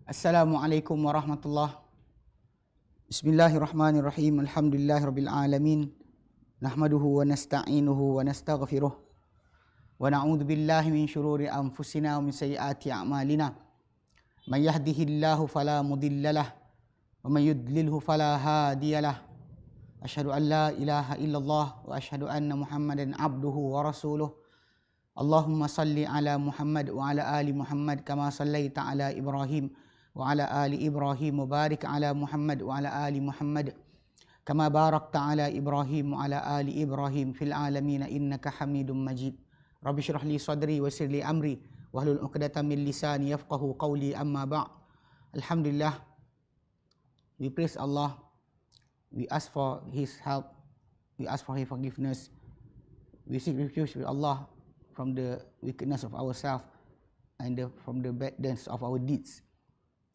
Assalamualaikum warahmatullahi. Bismillahirrahmanirrahim. Alhamdulillahirabbil alamin. Nahmaduhu wa nasta'inuhu wa nastaghfiruh. Wa na'udzu billahi min syururi anfusina wa min sayyiati a'malina. May yahdihillahu fala mudhillalah wa may yudlilhu fala hadiyalah. Asyhadu an la ilaha illallah wa asyhadu anna Muhammadan abduhu wa rasuluh. Allahumma salli ala Muhammad wa ala ali Muhammad kama sallaita ala Ibrahim wa ala ali Ibrahim wa barik ala Muhammad wa ala ali Muhammad kama barakta ala Ibrahim wa ala ali Ibrahim fil alamin innaka Hamidum Majid. Rabbi shrah li sadri wa yassir li amri wahlul 'uqdatam min lisani yafqahu qawli, amma ba'. Alhamdulillah, we praise Allah, we ask for his help, we ask for his forgiveness, we seek refuge with Allah from the wickedness of ourselves and from the badness of our deeds.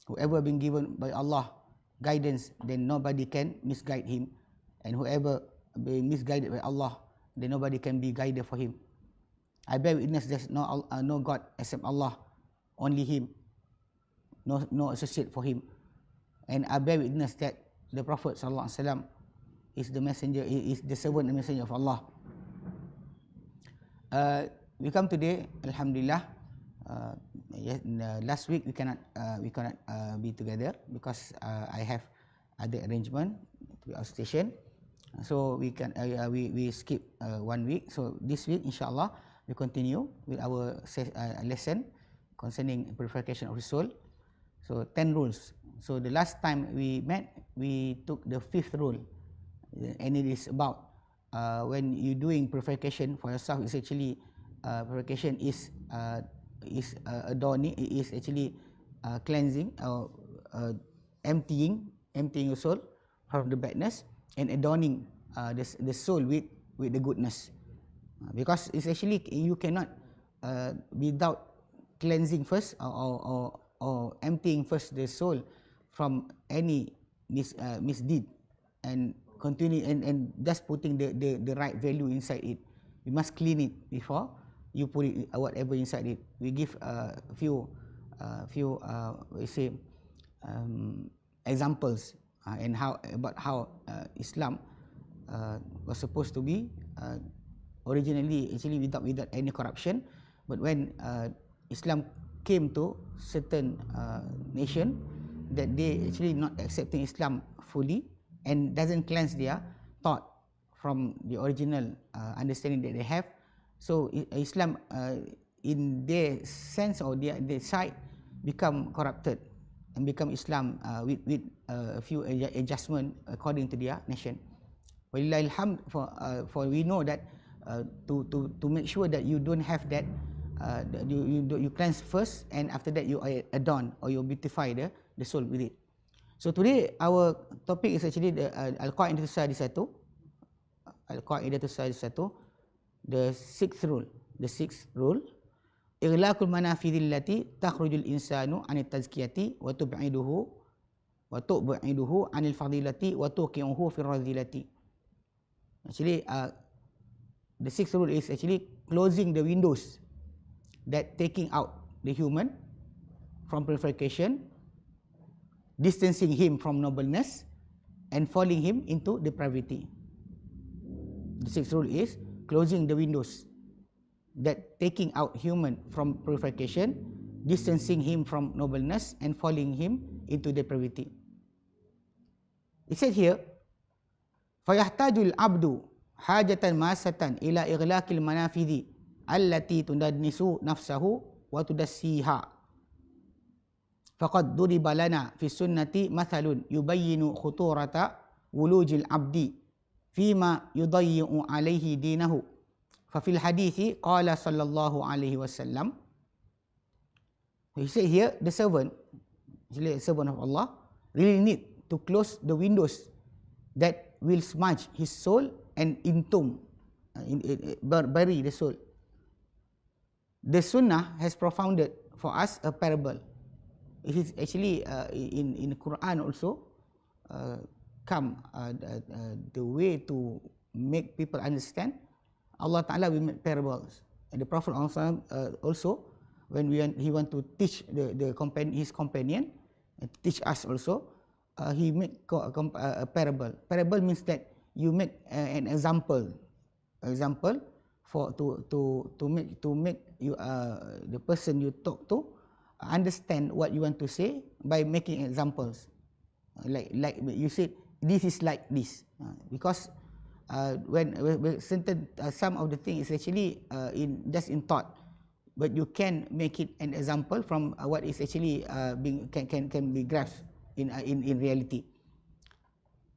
Whoever been given by Allah guidance, then nobody can misguide him, and whoever been misguided by Allah, then nobody can be guided for him. I bear witness there's no God except Allah, only Him, no associate for Him, and I bear witness that the Prophet sallallahu alaihi wasallam is the messenger, is the servant and messenger of Allah. We come today, Alhamdulillah. Last week we cannot be together because I have other arrangement to our station, so we skip 1 week. So this week, inshallah, we continue with our lesson concerning purification of the soul. So 10 rules. So the last time we met, we took the 5th rule, and it is about when you're doing purification for yourself. It's actually purification is adorning, is actually cleansing or emptying your soul from the badness and adorning the soul with the goodness, because it's actually you cannot without cleansing first or emptying first the soul from any misdeed and continue and just putting the right value inside it. You must clean it before you put it whatever inside it. We give a few examples and how Islam was supposed to be originally actually without any corruption, but when Islam came to certain nation that they actually not accepting Islam fully and doesn't cleanse their thought from the original understanding that they have. So Islam in their sense or their side become corrupted and become Islam with a few adjustment according to their nation. Walillahilhamd, for we know that to make sure that you don't have that, you cleanse first, and after that you adorn or you beautify the soul with it. So today our topic is actually the Al-Qaidah Sadisatu, the 6th rule. The 6th rule, Ighlaqul manafidil lati takhrujul insanu anit tazkiyati wa tub'iduhu anil fadilati wa tuqi'uhu fil radhilati. Actually the 6th rule is actually closing the windows that taking out the human from purification, distancing him from nobleness, and falling him into depravity. The 6th rule is closing the windows that taking out human from purification, distancing him from nobleness, and falling him into depravity. It said here, فَيَحْتَاجُ الْعَبْدُ حَاجَةً مَاسَةً إِلَى إِغْلَاقِ الْمَنَافِذِ الَّتِي تُدَنِّسُ نَفْسَهُ وَتُدَسِّيهَا فَقَدْ ضُرِبَ لَنَا فِي السُّنَّةِ مَثَلٌ يُبَيِّنُ خُطُورَةَ وُلُوجِ الْعَبْدِ فيما يضيع عليه دينه ففي الحديث قال صلى الله عليه وسلم. He said here, the servant, actually a servant of Allah, really need to close the windows that will smudge his soul and entomb, bury the soul. The Sunnah has propounded for us a parable. It is actually in the Quran also come the way to make people understand. Allah Ta'ala will make parables, and the Prophet also when he want to teach his companion, teach us also. He make a parable. Parable means that you make an example for to make you the person you talk to understand what you want to say by making examples. Like you said, this is like this, because when certain some of the thing is actually just in thought, but you can make it an example from what is actually can be grasped in reality.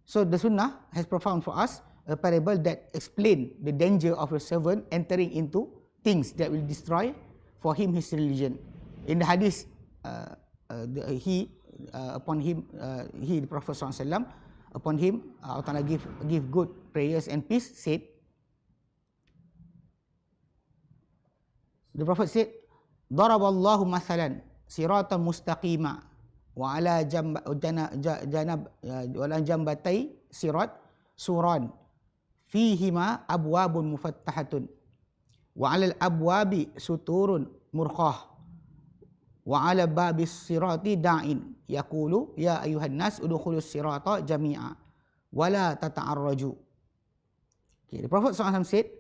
So the Sunnah has profound for us a parable that explain the danger of a servant entering into things that will destroy for him his religion. In the hadith, the Prophet SAW, upon him Allah Ta'ala give good prayers and peace, said, the Prophet said, Daraballahu mathalan siratan mustaqima wa ala jambatay sirat suran fihima abwabun mufattahatun wa ala al-abwabi suturun murkhah wa ala babis sirati da'in yaqulu ya ayuhan nas udkhulus sirata jami'a wa la tata'arraju. Okay, the Prophet SAW said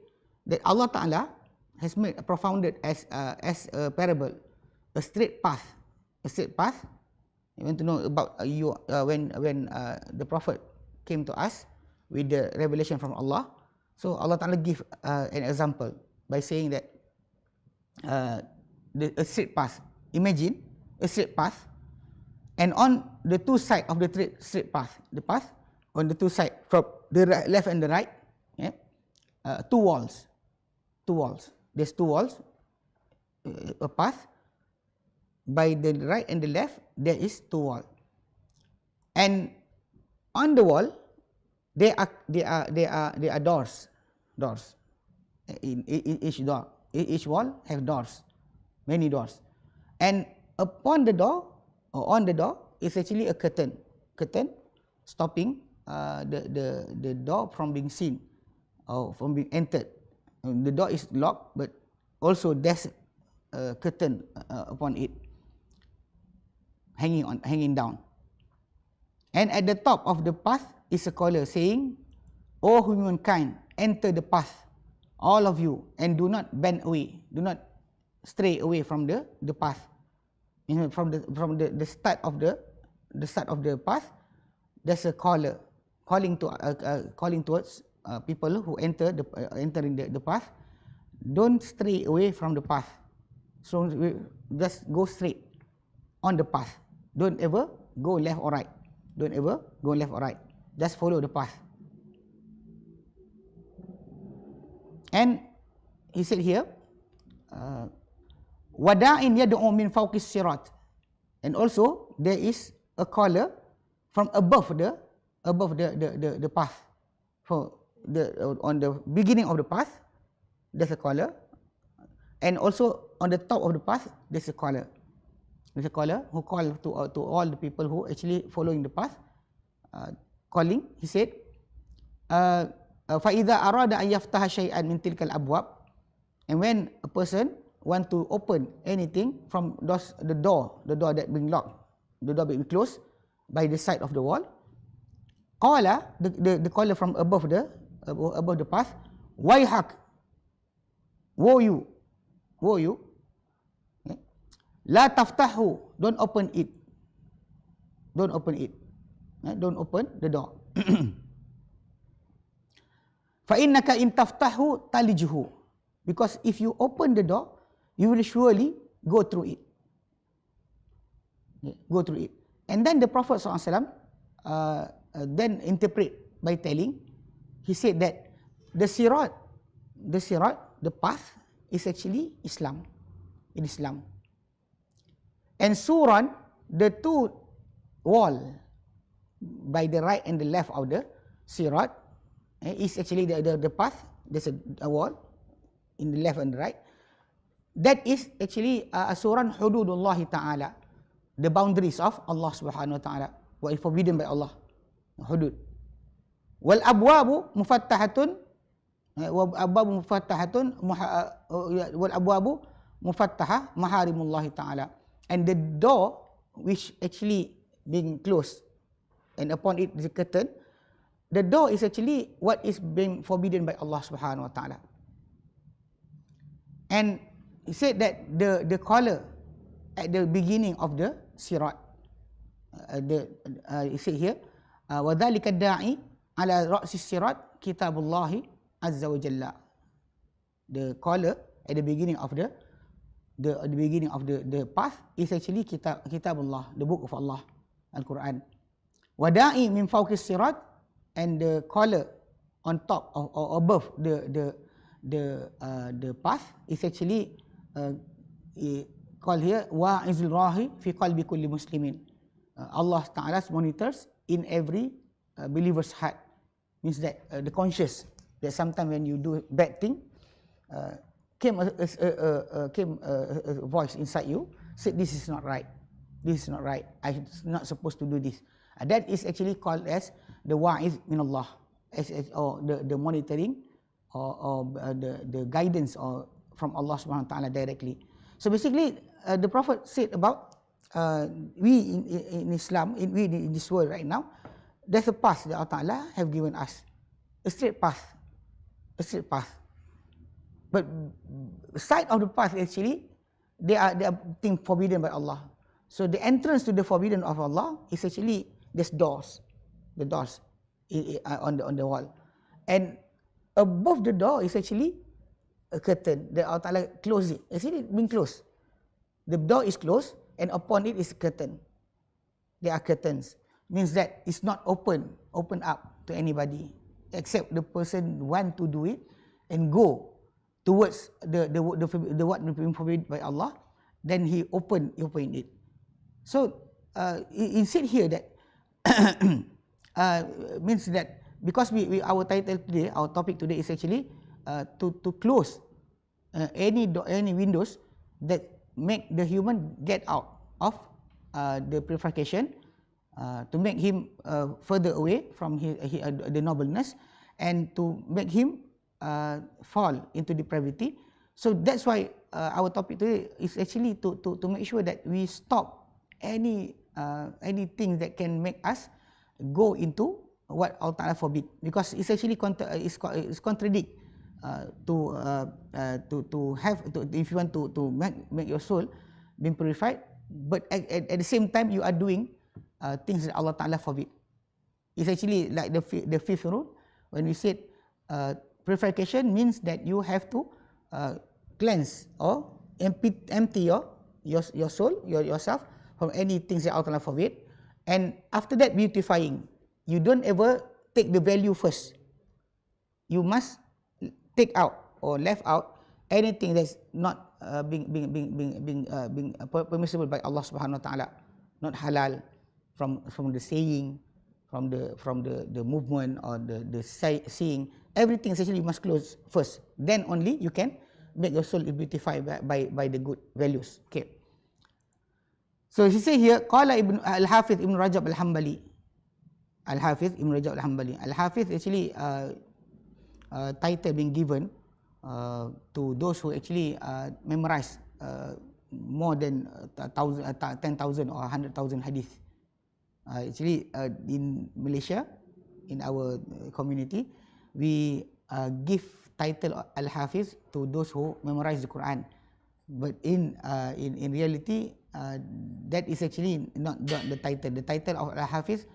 that Allah Ta'ala has made propounded as a parable, a straight path. You want to know about when the Prophet came to us with the revelation from Allah. So Allah Ta'ala give an example by saying that a straight path. Imagine a straight path, and on the two sides of the straight path, the path on the two sides from the left and the right, two walls. There's two walls, a path. By the right and the left, there is two walls, and on the wall, there are doors. In each door, each wall have doors, many doors, and upon the door or on the door is actually a curtain stopping the door from being seen or from being entered. The door is locked, but also there's a curtain upon it, hanging down. And at the top of the path is a caller saying, O humankind, enter the path, all of you, and do not bend away, do not stray away from the path. From the start of the path, there's a caller calling towards people who entering the path. Don't stray away from the path. So just go straight on the path. Don't ever go left or right. Just follow the path. And he said here, Wada'in yad'u min fawqis sirat. And also there is a caller from above the path. On the beginning of the path, there's a caller, and also on the top of the path, there's a caller. There's a caller who call to all the people who actually following the path, calling. He said, فَإِذَا أَرَادَ أَنْ يَفْتَحَ شَيْئًا مِنْ تِلْكَ الْأَبْوَابِ. And when a person want to open anything from the door that being locked, the door being closed by the side of the wall, qala, the caller from above the path, wayhak, woe you, la taftahu, don't open it, don't open the door. Fa innaka in taftahu talijhu, because if you open the door, you will surely go through it. And then the Prophet SAW then interpret by telling, he said that the sirat, the path is actually Islam, in Islam. And suran, the two wall by the right and the left of the sirat, is actually the path. There's a wall in the left and the right. That is actually suran hududullah ta'ala, the boundaries of Allah subhanahu wa ta'ala, what is forbidden by Allah, hudud. Wal abwabu mufattahatun, wal abwabu mufattaha maharimullah ta'ala. And the door which actually being closed, and upon it is a curtain, the door is actually what is being forbidden by Allah Subhanahu Wa Taala. And he said that the collar at the beginning of the sirat, he said here, وَذَلِكَ الدَّاعِي عَلَى رَأْسِ السِّرَاتِ كِتَابُ اللَّهِ عَزَّ وَجَلَّ. The collar at the beginning of the path is actually kitabullah, the book of Allah, Al-Quran. Wada'i min fawqi sirat, and the collar on top or above the path is actually called here wa'izul rahi fi qalbi kulli muslimin. Allah Ta'ala monitors in every believer's heart. Means that the conscious, that sometimes when you do bad thing, came a voice inside you, said this is not right, this is not right, I'm not supposed to do this. That is actually called as the wa'iz min Allah, or the monitoring, or the guidance or from Allah Subhanahu Wa Taala directly. So basically, the Prophet said about we in Islam, we in this world right now, there's a path that Allah Ta'ala have given us, a straight path, a straight path. But side of the path actually, they are things forbidden by Allah. So the entrance to the forbidden of Allah is actually there's doors, the doors on the wall, and above the door is actually a curtain that Allah Ta'ala close it. Actually it being closed. The door is closed, and upon it is a curtain. There are curtains. Means that it's not open up to anybody except the person want to do it and go towards the what being forbidden by Allah. Then he open it. So it said here that means that because our title today, our topic today is actually to close any windows that make the human get out of the purification, to make him further away from the nobleness, and to make him fall into depravity. So that's why our topic today is actually to make sure that we stop anything that can make us go into what Allah Ta'ala forbid, because it's actually contradict to have if you want to make your soul being purified, but at the same time you are doing things that Allah Ta'ala forbid. It's actually like the fifth rule when we said purification means that you have to cleanse or empty your soul, yourself from any things that Allah Ta'ala forbid, and after that beautifying. You don't ever take the value first. You must take out or left out anything that's not being permissible by Allah Subhanahu Wa Taala, not halal, from the saying, from the movement or the seeing. Everything essentially you must close first. Then only you can make your soul beautified by the good values. Okay. So he say here, Qala Al-Hafiz Ibn Rajab Al-Hambali. Al-Hafiz Ibn Rajab Al-Hambali. Al-Hafiz actually title being given to those who actually memorize more than 10,000 or 100,000 hadith. Actually in Malaysia, in our community, we give title Al-Hafiz to those who memorize the Quran. But in reality, that is actually not the title. The title of Al-Hafiz,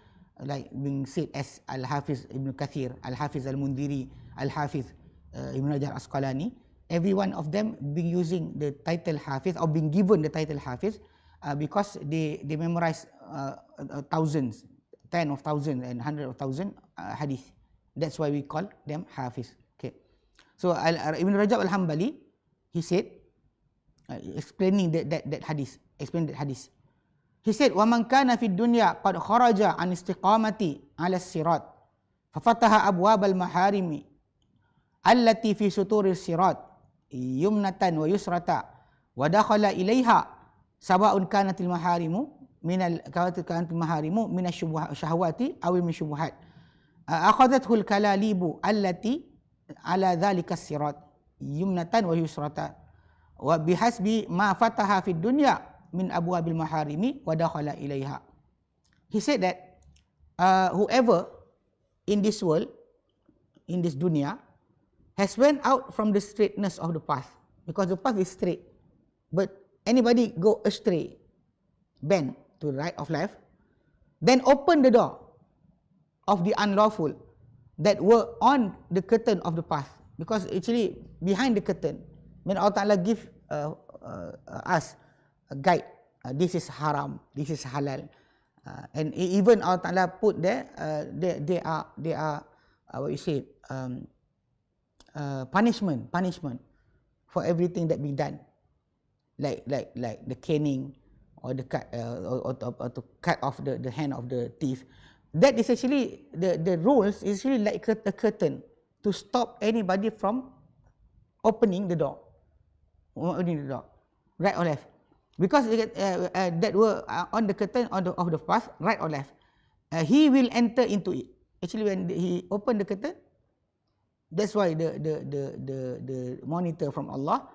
like being said as Al-Hafiz Ibn Kathir, Al-Hafiz Al-Mundiri, Al-Hafiz Ibn Hajar Asqalani, every one of them being using the title Hafiz or being given the title Hafiz because they memorize thousands, 10 of thousands and 100 of thousands hadith. That's why we call them Hafiz. Okay. So Ibn Rajab Al-Hambali, he said, explaining that hadith, he said, وَمَنْ كَانَ فِي الدُّنْيَا قَدْ خَرَجَ عَنْ اسْتِقَامَةِ عَلَى الصِّرَاطِ فَفَتَحَ أَبْوَابَ الْمَحَارِمِ الَّتِي فِي سُطُورِ الصِّرَاطِ يُمْنَةً وَيُسْرَةً وَدَخَلَ إِلَيْهَا سَوَاءٌ كَانَتِ الْمَحَارِمُ مِنَ الشَّهَوَاتِ أَوْ مِنَ الشُّبُهَاتِ أَخَذَتْهُ الْكَلَالِيبُ الَّتِي عَلَى ذَلِكَ الصِّرَاطِ يُمْنَةً وَيُسْرَةً وَبِحَسْبِ مَا فَتَحَ فِي الدُّنْيَا min abwabil maharimi wa dakhala ilaiha. He said that whoever in this world, in this dunya, has went out from the straightness of the path, because the path is straight, but anybody go astray, bend to the right of left, then open the door of the unlawful that were on the curtain of the path, because actually behind the curtain, when Allah Ta'ala give us a guide, this is haram, this is halal, and even Allah Ta'ala put there, they are what you say, punishment for everything that be done, like the caning, or the cut, or to cut off the hand of the thief. That is actually the rules is really like a curtain to stop anybody from opening the door, right or left, because that were on the curtain of the path, right or left, he will enter into it. Actually, when he opened the curtain, that's why the monitor from Allah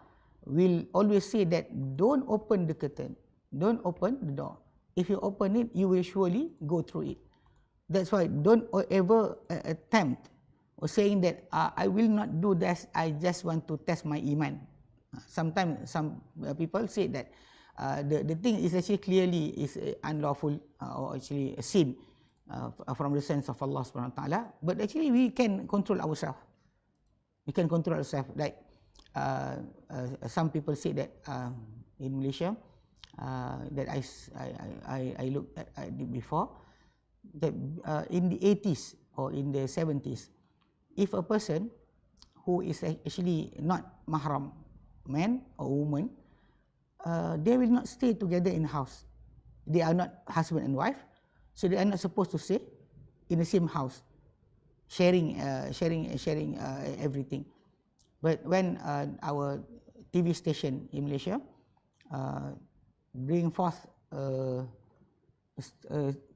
will always say that don't open the curtain, don't open the door. If you open it, you will surely go through it. That's why don't ever attempt or saying that I will not do this, I just want to test my iman. Sometimes some people say that the thing is actually clearly is unlawful, or actually a sin from the sense of Allah Subhanahu Wa Taala. But actually we can control ourselves. We can control ourselves. Like some people say that in Malaysia, that I looked at before, that in the 80s or in the 70s, if a person who is actually not mahram, man or woman, they will not stay together in the house. They are not husband and wife, so they are not supposed to stay in the same house, sharing everything. But when our TV station in Malaysia bring forth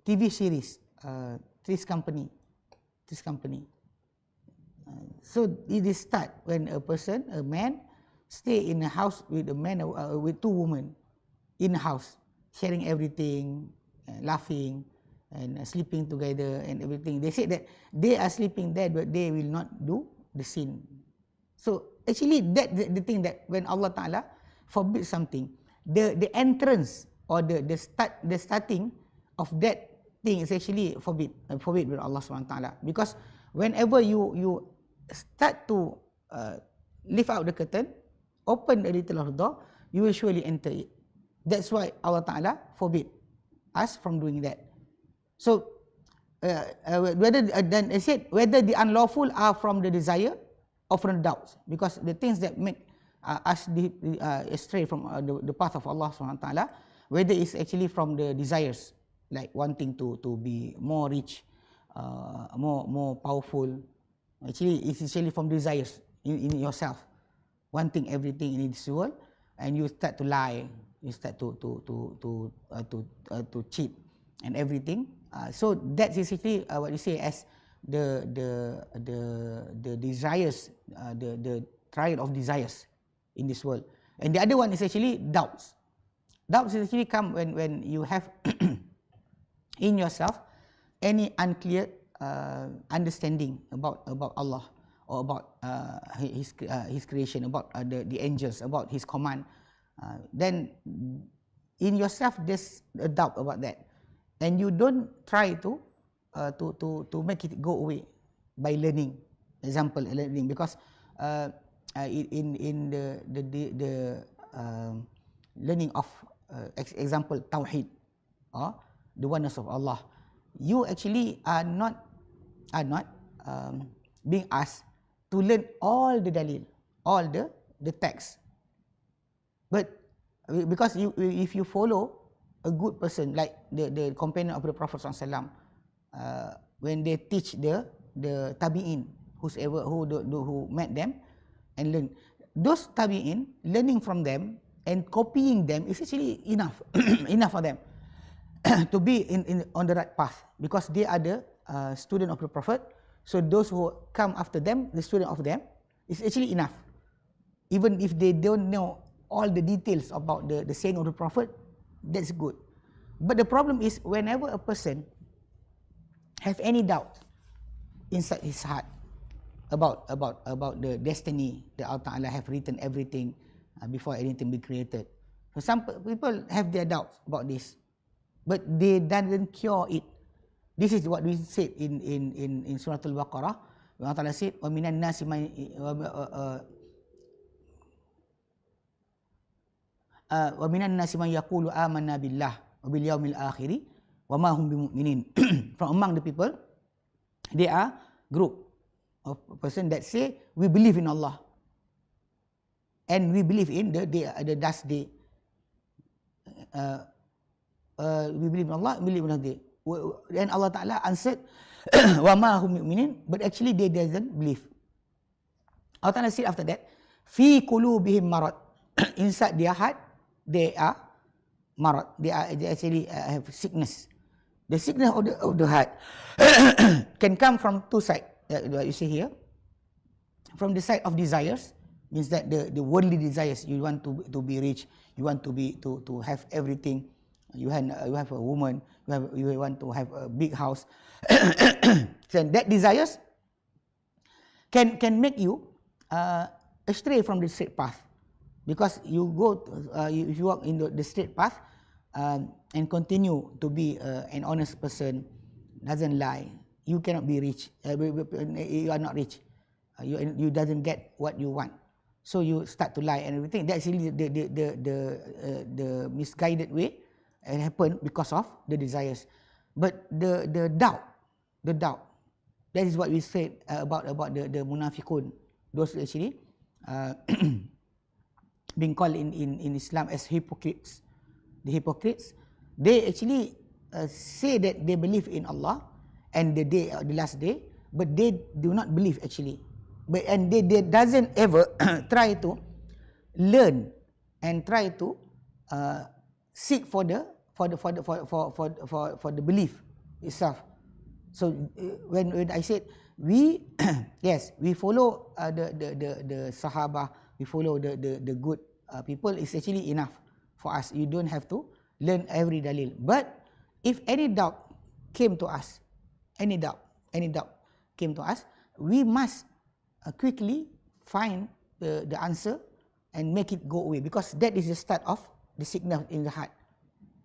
TV series, Three's Company. So it is start when a person, a man, stay in a house with a man, with two women in a house, sharing everything, laughing, and sleeping together and everything. They say that they are sleeping there, but they will not do the sin. So actually, that the thing that when Allah Ta'ala forbids something, the entrance or the starting of that thing is actually forbid with Allah Subhanahu Wa Taala. Because whenever you start to lift out the curtain, open a little of the door, you will surely enter it. That's why Allah Ta'ala forbid us from doing that. So whether then I said whether the unlawful are from the desire or from the doubts, because the things that make us astray from the path of Allah Subhanahu Wa Taala, whether it's actually from the desires, like wanting to be more rich, more powerful. Actually, it's actually from desires in yourself, wanting everything in this world, and you start to lie, you start to cheat and everything. So that's essentially what you say as the desires, the trial of desires in this world. And the other one is actually doubts. Doubts actually come when you have in yourself any unclear understanding about Allah, or about his creation, about the angels, about his command. Then in yourself there's a doubt about that, and you don't try to make it go away by learning. Example, learning, because in the learning of example Tawheed, or the oneness of Allah, you actually are not being asked to learn all the dalil, all the text. But because if you follow a good person, like the companion of the Prophet ﷺ, when they teach the tabi'in, who met them and learn, those tabi'in, learning from them and copying them is actually enough enough for them to be on the right path, because they are the student of the Prophet. So those who come after them, the student of them, is actually enough. Even if they don't know all the details about the saying of the Prophet, that's good. But the problem is whenever a person have any doubt inside his heart about the destiny that Allah Ta'ala have written everything before anything be created. So some people have their doubts about this, but they doesn't cure it. This is what we said in Surah Al-Baqarah. Allah Ta'ala said, "Wa minan nasi man wa minan nasi man yaqulu amanna billah wa bil yaumil akhir wa ma hum bimu'minin." From among the people, there are group of person that say we believe in Allah and we believe in the last day. We believe in Allah, we believe in the last day. And Allah Ta'ala answered, wa ma hum mu'minin, but actually they doesn't believe. Allah Ta'ala said after that, fi qulubihim marad, inside their heart they are marad, they actually have sickness. The sickness of the heart can come from two sides. You see here, from the side of desires, means that the worldly desires. You want to be rich, you want to have everything. You have a woman, you want to have a big house. So that desires can make you astray from the straight path, because you go if you walk in the straight path and continue to be an honest person, doesn't lie, you cannot be rich. You are not rich. You doesn't get what you want, so you start to lie and everything. That's really the misguided way. And happen because of the desires. But the doubt, that is what we said about the munafiqun, those actually being called in Islam as hypocrites. The hypocrites, they actually say that they believe in Allah and the last day, but they do not believe actually. And they doesn't ever try to learn and try to seek for the belief itself. So when I said we yes, we follow the Sahaba, we follow the good people, is actually enough for us. You don't have to learn every dalil. But if any doubt came to us, any doubt came to us, we must quickly find the answer and make it go away, because that is the start of the sickness in the heart.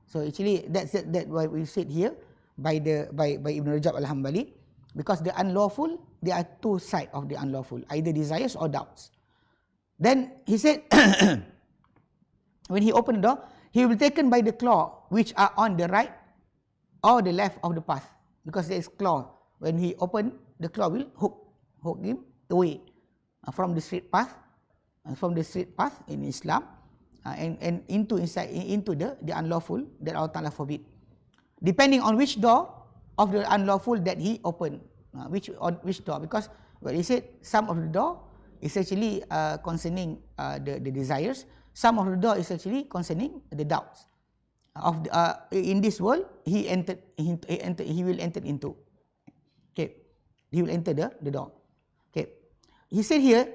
So actually that's what we said here by Ibn Rajab Al-Hambali, because the unlawful, there are two sides of the unlawful, either desires or doubts. Then he said when he opened the door, he will be taken by the claw which are on the right or the left of the path, because there is claw. When he opened, the claw will hook him away from the straight path, in Islam, and into the unlawful that Allah Ta'ala forbid, depending on which door of the unlawful that he opened, which door, because what he said, some of the door is actually concerning the desires, some of the door is actually concerning the doubts of in this world he will enter into. Okay, he will enter the door. Okay, he said here,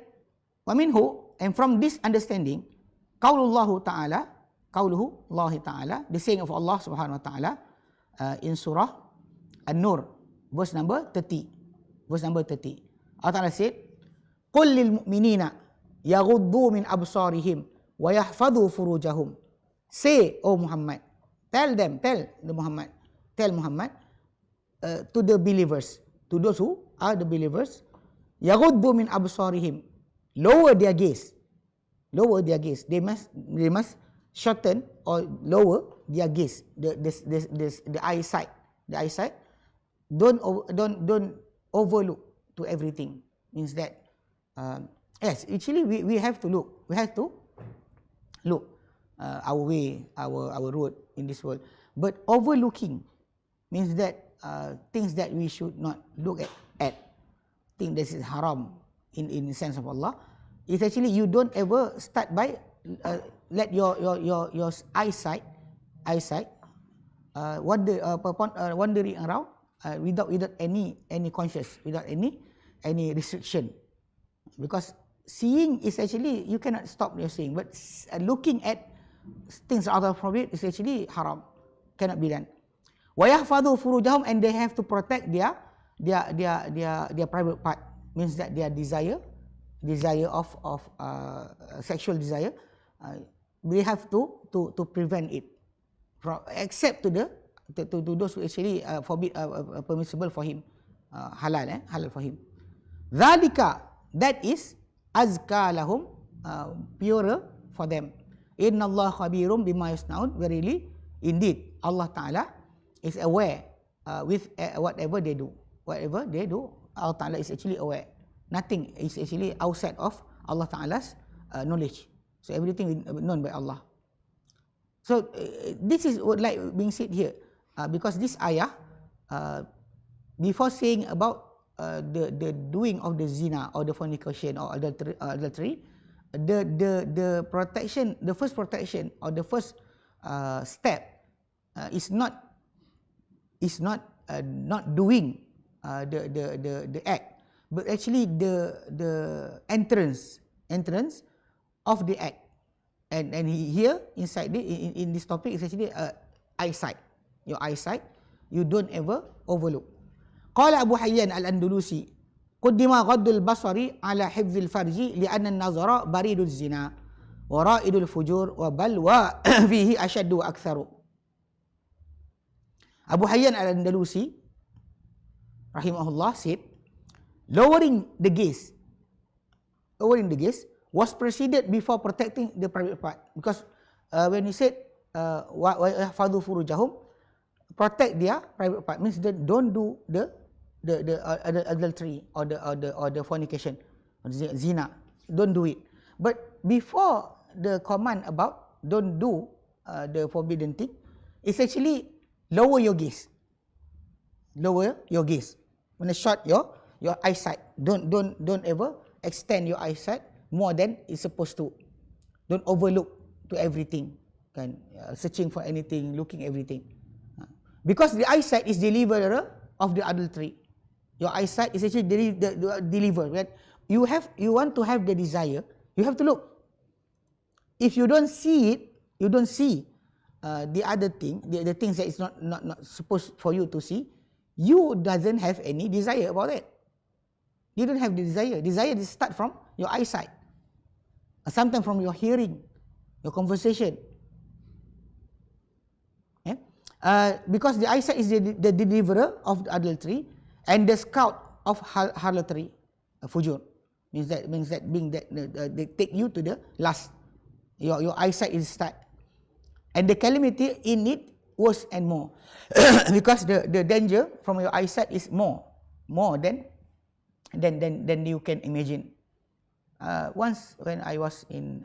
وَمِنْهُ, and from this understanding, qauluhu Allah Ta'ala, the saying of Allah Subhanahu Wa Ta'ala in Surah An-Nur, verse number 30. Allah Ta'ala said, قُلْ لِلْمُؤْمِنِينَ يَغُضُّوا مِنْ أَبْصَارِهِمْ وَيَحْفَظُوا فُرُوجَهُمْ. Say, O Muhammad, tell Muhammad, to the believers, to those who are the believers, يَغُضُّوا مِنْ أَبْصَارِهِمْ, lower their gaze. They must shorten or lower their gaze, the eyesight. Don't overlook to everything. Means that yes, actually we have to look. We have to look our way, our road in this world. But overlooking means that things that we should not look at, things that is haram in the sense of Allah. It's actually you don't ever start by let your eyesight wandering around without any conscious, without any restriction, because seeing is actually you cannot stop your seeing, but looking at things out of it is actually haram. cannot be done. وَيَحْفَظُوا فُرُوجَهُمْ, and they have to protect their private part, means that their desire of sexual desire, they have to prevent it from, except to those who actually permissible for him, halal for him. ذَلِكَ, that is azka lahum, purer for them. Inna Allah khabirum bima yasnaun, verily indeed Allah Ta'ala is aware with whatever they do. Whatever they do, Allah Ta'ala is actually aware. Nothing is actually outside of Allah Ta'ala's knowledge. So everything is known by Allah. So this is what like being said here, because this ayah, before saying about the doing of the zina or the fornication or adultery, the protection, the first protection or the first step is not doing the act, but actually the entrance of the act. And here inside in this topic is actually eyesight. Your eyesight, you don't ever overlook. Qala Abu Hayyan al-Andalusi, qaddima ghaddul basari ala hifzil farji li'anna an-nazara baridul zina wa ra'idul fujur wa balwa fihi ashaddu wa aktharu. Abu Hayyan al-Andalusi rahimahullah said, lowering the gaze was preceded before protecting the private part, because when he said wa yahfadhu furujahum, protect their private part, means that don't do the adultery or the fornication or zina, don't do it. But before the command about don't do the forbidden thing, it's actually lower your gaze. When you shut your eyesight, don't ever extend your eyesight more than it's supposed to. Don't overlook to everything, kan, searching for anything, looking everything, because the eyesight is deliverer of the adultery. Your eyesight is actually deliver. Right? You want to have the desire, you have to look. If you don't see it, you don't see the other thing, the things that is not supposed for you to see, you doesn't have any desire about it. You don't have the desire. Desire is start from your eyesight, sometimes from your hearing, your conversation. Because the eyesight is the deliverer of the adultery and the scout of harlotry, fujur, means that being that they take you to the last. Your eyesight is start, and the calamity in it worse and more, because the danger from your eyesight is more than you can imagine. Once when I was in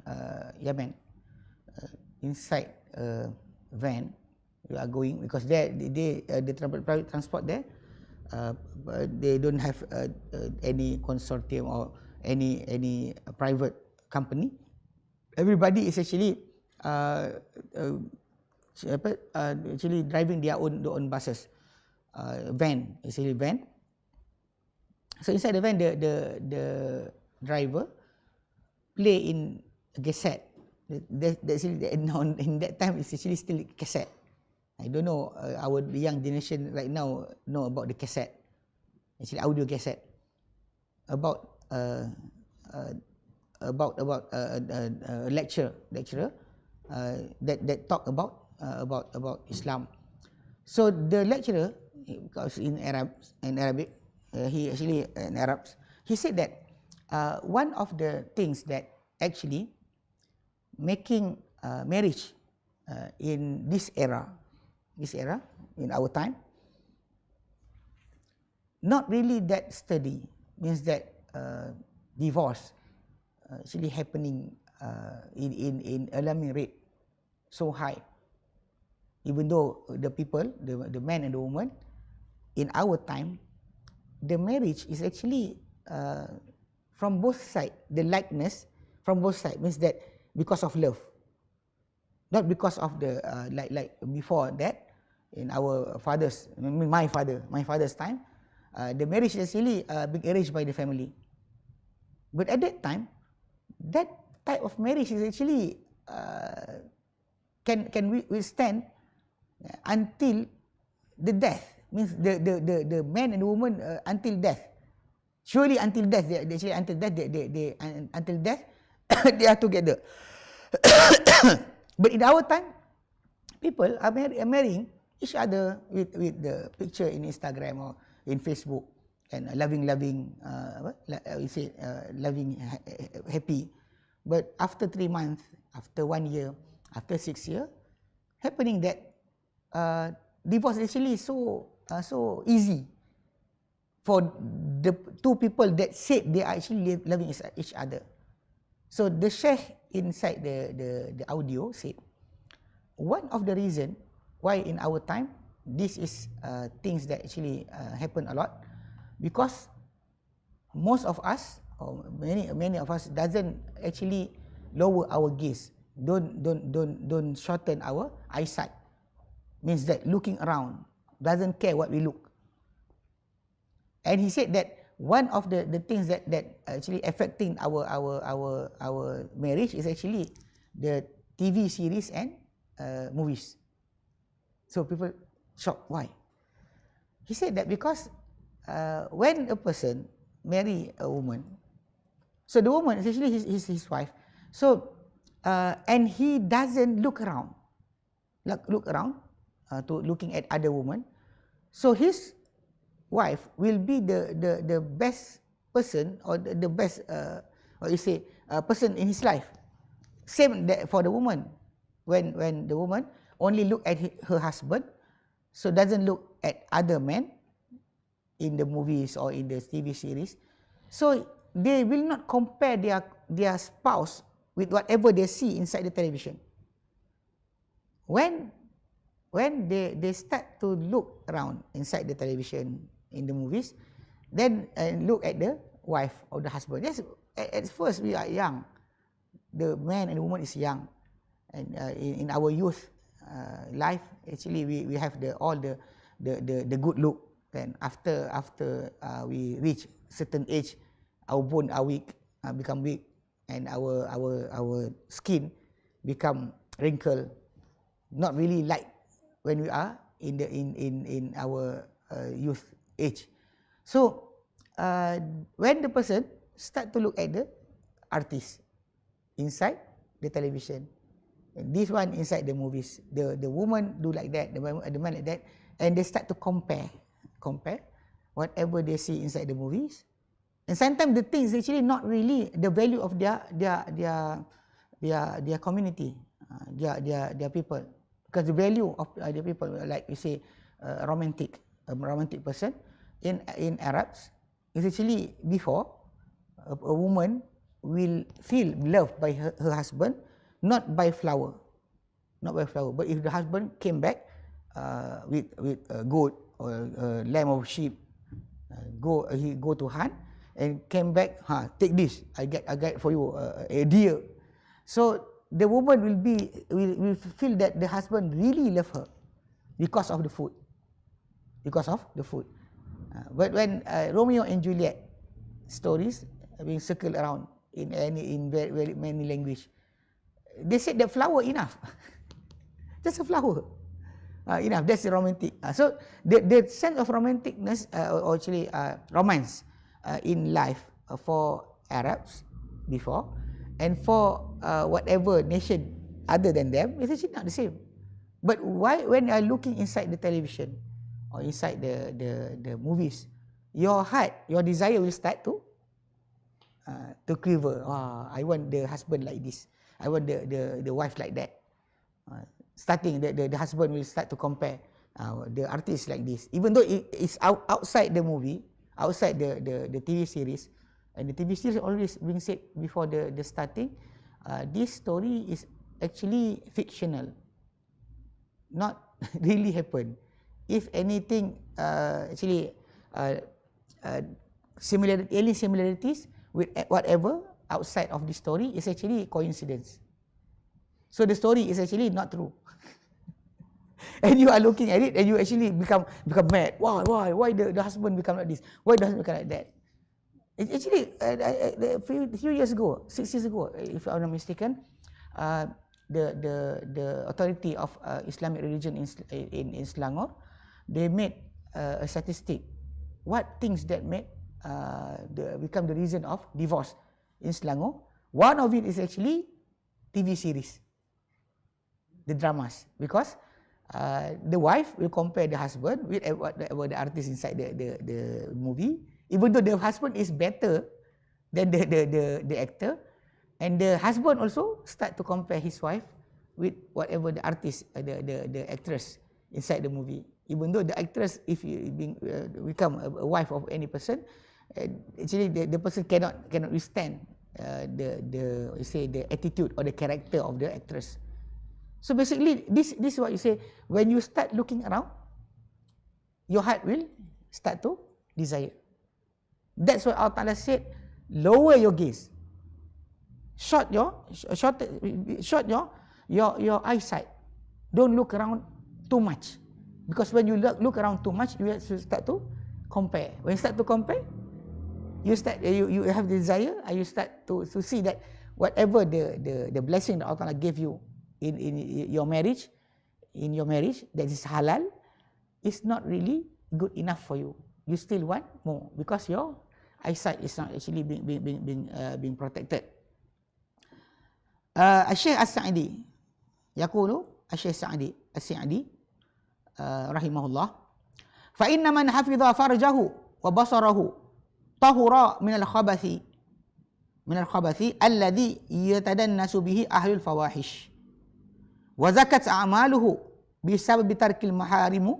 Yemen, inside a van, we are going, because the private transport there, they don't have any consortium or any private company. Everybody is actually actually driving their own buses, van, actually van. So inside the van, the driver play in a cassette. In that time, it's actually still cassette. I don't know, our young generation right now know about the cassette, actually audio cassette, about a lecturer that talk about Islam. So the lecturer, because in Arabic, he actually in Arab, he said that one of the things that actually making marriage in this era, in our time, not really that steady, means that divorce actually happening in alarming rate, so high. Even though the people, the man and the woman, in our time, the marriage is actually from both sides, the likeness from both sides, means that because of love, not because of the like before that. In our fathers, my father's time, the marriage is actually being arranged by the family. But at that time, that type of marriage is actually can withstand until the death. Means the man and the woman until death. Surely until death, until death, they are together. But in our time, people are marrying each other with the picture in Instagram or in Facebook and loving, happy. But after 3 months, after 1 year, after 6 years, happening that divorce actually so easy for the two people that said they are actually loving each other. So the Sheikh inside the audio said, one of the reason why in our time this is things that actually happen a lot, because most of us or many of us doesn't actually lower our gaze, don't shorten our eyesight. Means that looking around, doesn't care what we look. And he said that one of the things that actually affecting our marriage is actually the TV series and movies. So people shocked. Why? He said that because when a person marry a woman, so the woman is actually his wife. So and he doesn't look around, to looking at other women. So his wife will be the best person, or the best person in his life. Same that for the woman, when the woman only look at her husband, so doesn't look at other men in the movies or in the TV series, so they will not compare their spouse with whatever they see inside the television. When they start to look around inside the television, in the movies, then look at the wife or the husband. Yes, at first we are young. The man and the woman is young, and in our youth life, actually we have all the good look. Then after we reach certain age, our bone are weak, become weak, and our skin become wrinkled, not really like when we are in our youth age. So when the person start to look at the artist inside the television, and this one inside the movies, the woman do like that, the man like that, and they start to compare whatever they see inside the movies, and sometimes the things actually not really the value of their community, their people, because the value of their people, like you say, a romantic person in Arabs is actually before a woman will feel loved by her husband, not by flower, but if the husband came back with a goat or a lamb of sheep, he go to hunt and came back, take this, I get for you a deer. So the woman will feel that the husband really love her because of the food. But when Romeo and Juliet stories being circled around in very many language, they said that flower enough. Just a flower enough. That's the romantic. So the sense of romanticness, or actually romance in life for Arabs before, and for whatever nation other than them, is actually not the same. But why, when you are looking inside the television or inside the movies, your heart, your desire will start to quiver. I want the husband like this. I want the wife like that. Starting the husband will start to compare the artist like this, even though it's outside the movie, outside the TV series, and the TV series always being said before the starting, this story is actually fictional, not really happen. If anything, actually any similarities with whatever outside of the story is actually coincidence. So the story is actually not true. And you are looking at it and you actually become mad. Why the husband become like this? Why the husband become like that? It actually, a few years ago, 6 years ago, if I'm not mistaken, the authority of Islamic religion in Selangor, they made a statistic. What things that made become the reason of divorce in Selangor? One of it is actually TV series, the dramas, because the wife will compare the husband with the artist inside the movie, even though the husband is better than the actor, and the husband also start to compare his wife with whatever the artist, the actress inside the movie. Even though the actress, if you become a wife of any person, actually the person cannot withstand the attitude or the character of the actress. So basically, this is what you say. When you start looking around, your heart will start to desire. That's what Allah Ta'ala said. Lower your gaze. Short your eyesight. Don't look around too much, because when you look around too much, you start to compare. When you start to compare, you have the desire, and you start to see that whatever the blessing that Allah gave you in your marriage, that is halal, is not really good enough for you. You still want more, because your eyesight is not actually being protected. Sheikh As-Sa'di yaqulu, Sheikh As-Sa'di rahimahullah, fa inna man hafidha farjahu wa basarahu tahura min al-khabathi alladhi yatadannasu bihi ahlul fawahish wa zakat a'maluhu bisababi tarkil maharimi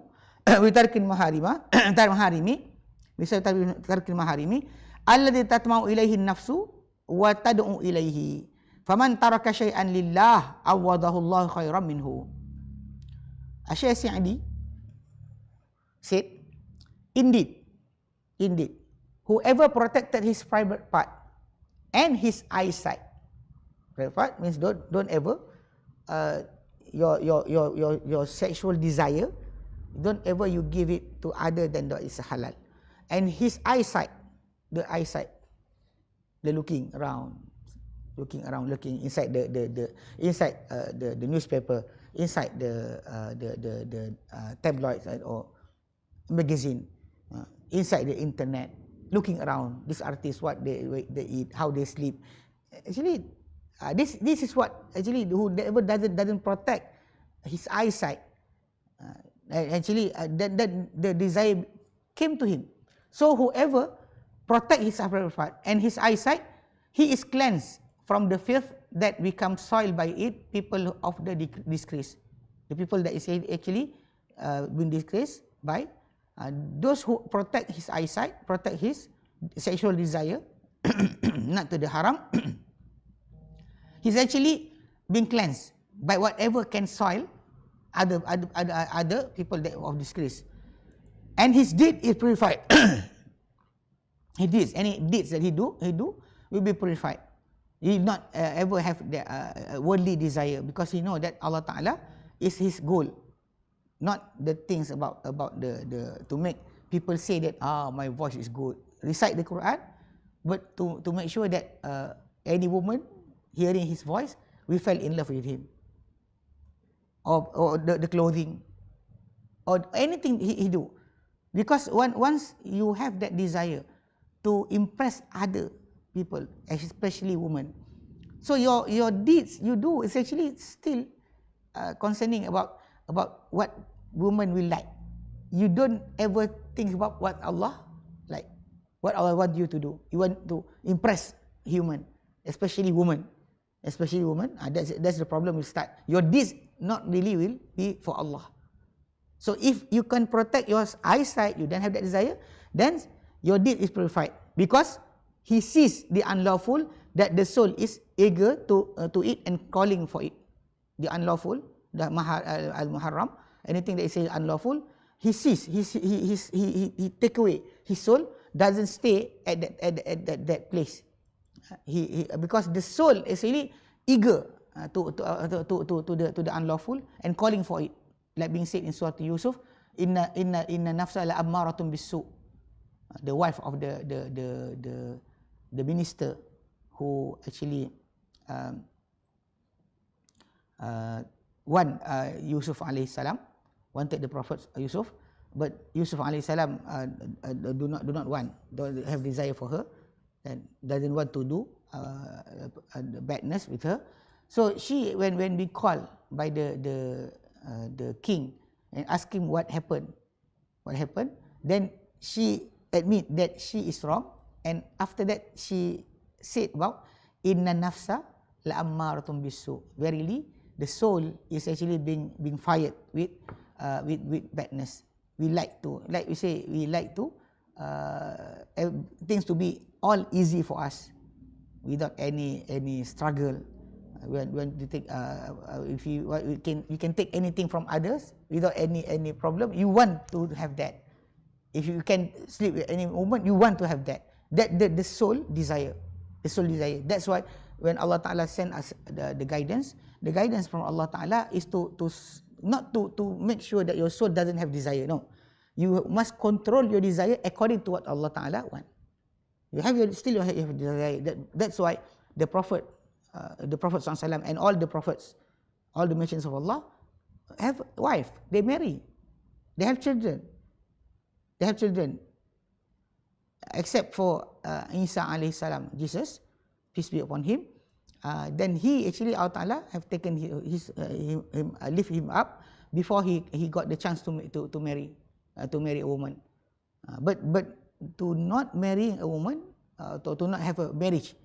alladhi tatma'u ilayhi an-nafsu wa tad'u ilayhi faman taraka syai'an lillah awadahu Allah khairan minhu. Syekh Sa'di said, indeed, whoever protected his private part and his eyesight, private part means don't ever your sexual desire, don't ever you give it to other than that is halal, and his eyesight, the looking inside the newspaper, inside the tabloids or magazine, inside the internet, looking around this artist, what they eat, how they sleep. Actually, this is what actually whoever doesn't protect his eyesight, actually the desire came to him. So whoever protect his private part and his eyesight, he is cleansed from the filth that becomes soiled by it, people of the disgrace. The people that is actually been disgraced by those who protect his eyesight, protect his sexual desire, not to the haram. He's actually been cleansed by whatever can soil other people that of disgrace, and his deed is purified. Any deeds that he do will be purified. He will not ever have the worldly desire, because he know that Allah Ta'ala is his goal, not the things about the to make people say that my voice is good, recite the Quran, but to make sure that any woman hearing his voice will fall in love with him, or the clothing, or anything he do, because once you have that desire to impress other people, especially women, so your deeds you do is actually still concerning about what women will like. You don't ever think about what Allah like, what Allah want you to do. You want to impress human, especially women. That's the problem will start. Your deeds not really will be for Allah. So if you can protect your eyesight, you don't have that desire, then your deed is purified, because he sees the unlawful that the soul is eager to eat and calling for it. The unlawful, the al-muharram, anything that is unlawful, he sees, he take away. His soul doesn't stay at that place. Because the soul is really eager to the unlawful and calling for it, like being said in Surah Yusuf, inna nafsa la ammaratun bisu. The wife of the minister who actually one Yusuf alayhi salam, wanted the Prophet Yusuf, but Yusuf alayhi salam do not want, don't have desire for her, and doesn't want to do badness with her. So she, when we call by the king and ask him what happened, then she admit that she is wrong, and after that she said about inna nafsa la ammaratun bisu. Verily, the soul is actually being fired with badness. We like to, like we say, we like to things to be all easy for us, without any struggle. When you take, if you can take anything from others without any problem, you want to have that. If you can sleep at any moment, you want to have that. That the soul desire. The soul desire. That's why when Allah Ta'ala send us the guidance from Allah Ta'ala is to not to make sure that your soul doesn't have desire. No. You must control your desire according to what Allah Ta'ala want. You have still have desire. That's why the Prophet SAW and all the prophets, all the mentions of Allah have wife. They marry. They have children. Except for Isa alayhi salam, Jesus, peace be upon him. Then he actually, Allah Ta'ala have taken lift him up before he got the chance to marry a woman. But to not marry a woman, to not have a marriage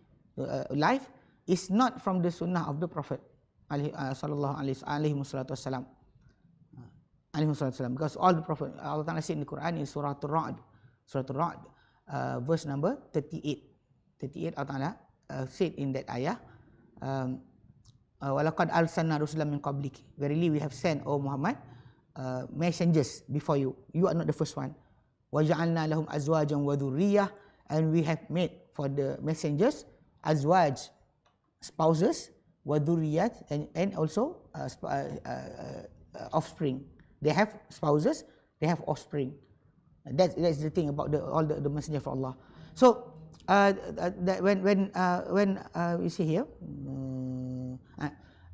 life, is not from the sunnah of the Prophet sallallahu alaihi wasallam. Because all the Prophet, Allah Ta'ala said in the Quran in Surah Al-Ra'd, verse number 38, Allah Ta'ala said in that ayah, وَلَقَدْ أَرْسَلْنَا رُسُلًا مِنْ قَبْلِكَ. Verily we have sent, O Muhammad, messengers before you. You are not the first one. وَجَعَلْنَا لَهُمْ أَزْوَاجًا وَذُرِّيَّةً. And we have made for the messengers azwaj, spouses, وَذُرِّيَّةً, and also offspring. They have spouses, they have offspring. That's the thing about all the messengers of Allah. So when we see here,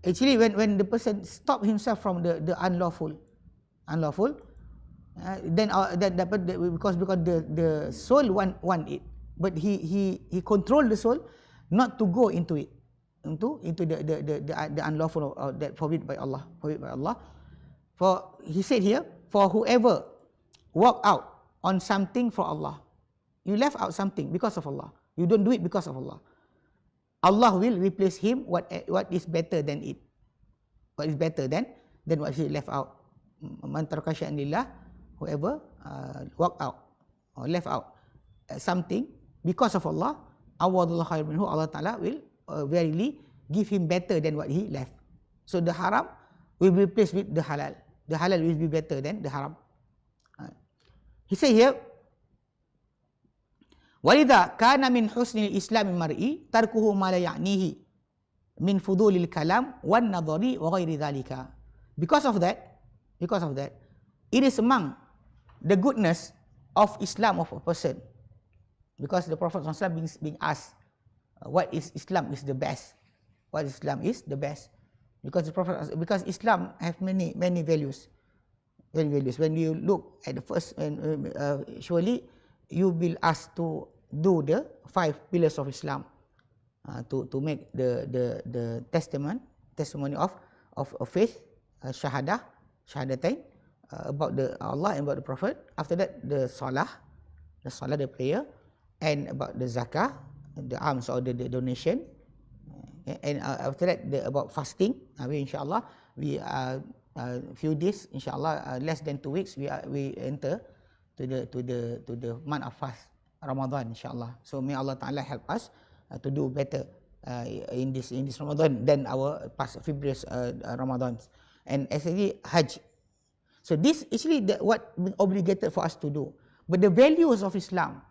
actually when the person stop himself from the unlawful, then because the soul want it, but he control the soul not to go into it, into the unlawful that forbidden by Allah. For he said here, for whoever walk out on something for Allah, you left out something because of Allah, you don't do it because of Allah, Allah will replace him what is better than it, what is better than what he left out. Man taraka syai'an lillah, whoever walk out or left out something because of Allah, awadullah khair minhu, Allah Ta'ala will verily give him better than what he left. So the haram will be replaced with the halal. The halal will be better than the haram. He say here, وَلِذَا كَانَ مِنْ حُسْنِ الْإِسْلَامِ الْمَرْءِ تَرْكُهُ مَا لَا يَعْنِيهِ مِنْ فُضُولِ الْكَلَامِ وَالنَّظَرِ وَغَيْرِ ذَلِكَ. Because of that, it is among the goodness of Islam of a person. Because the Prophet ﷺ being asked, what is Islam is the best? What Islam is the best? Because Islam have many values. When you look at the first, surely you will asked to do the 5 pillars of Islam, to make the testimony of faith, shahadatain, about Allah and about the Prophet. After that, the salah, the prayer, and about the zakah, the alms or the donation, and after that about fasting. Inshallah, we few days, inshallah, less than 2 weeks, we enter to the month of fast, Ramadan, inshallah. So may Allah Ta'ala help us to do better in this Ramadan than our past previous Ramadans. And actually Hajj. So this actually what being obligated for us to do. But the values of Islam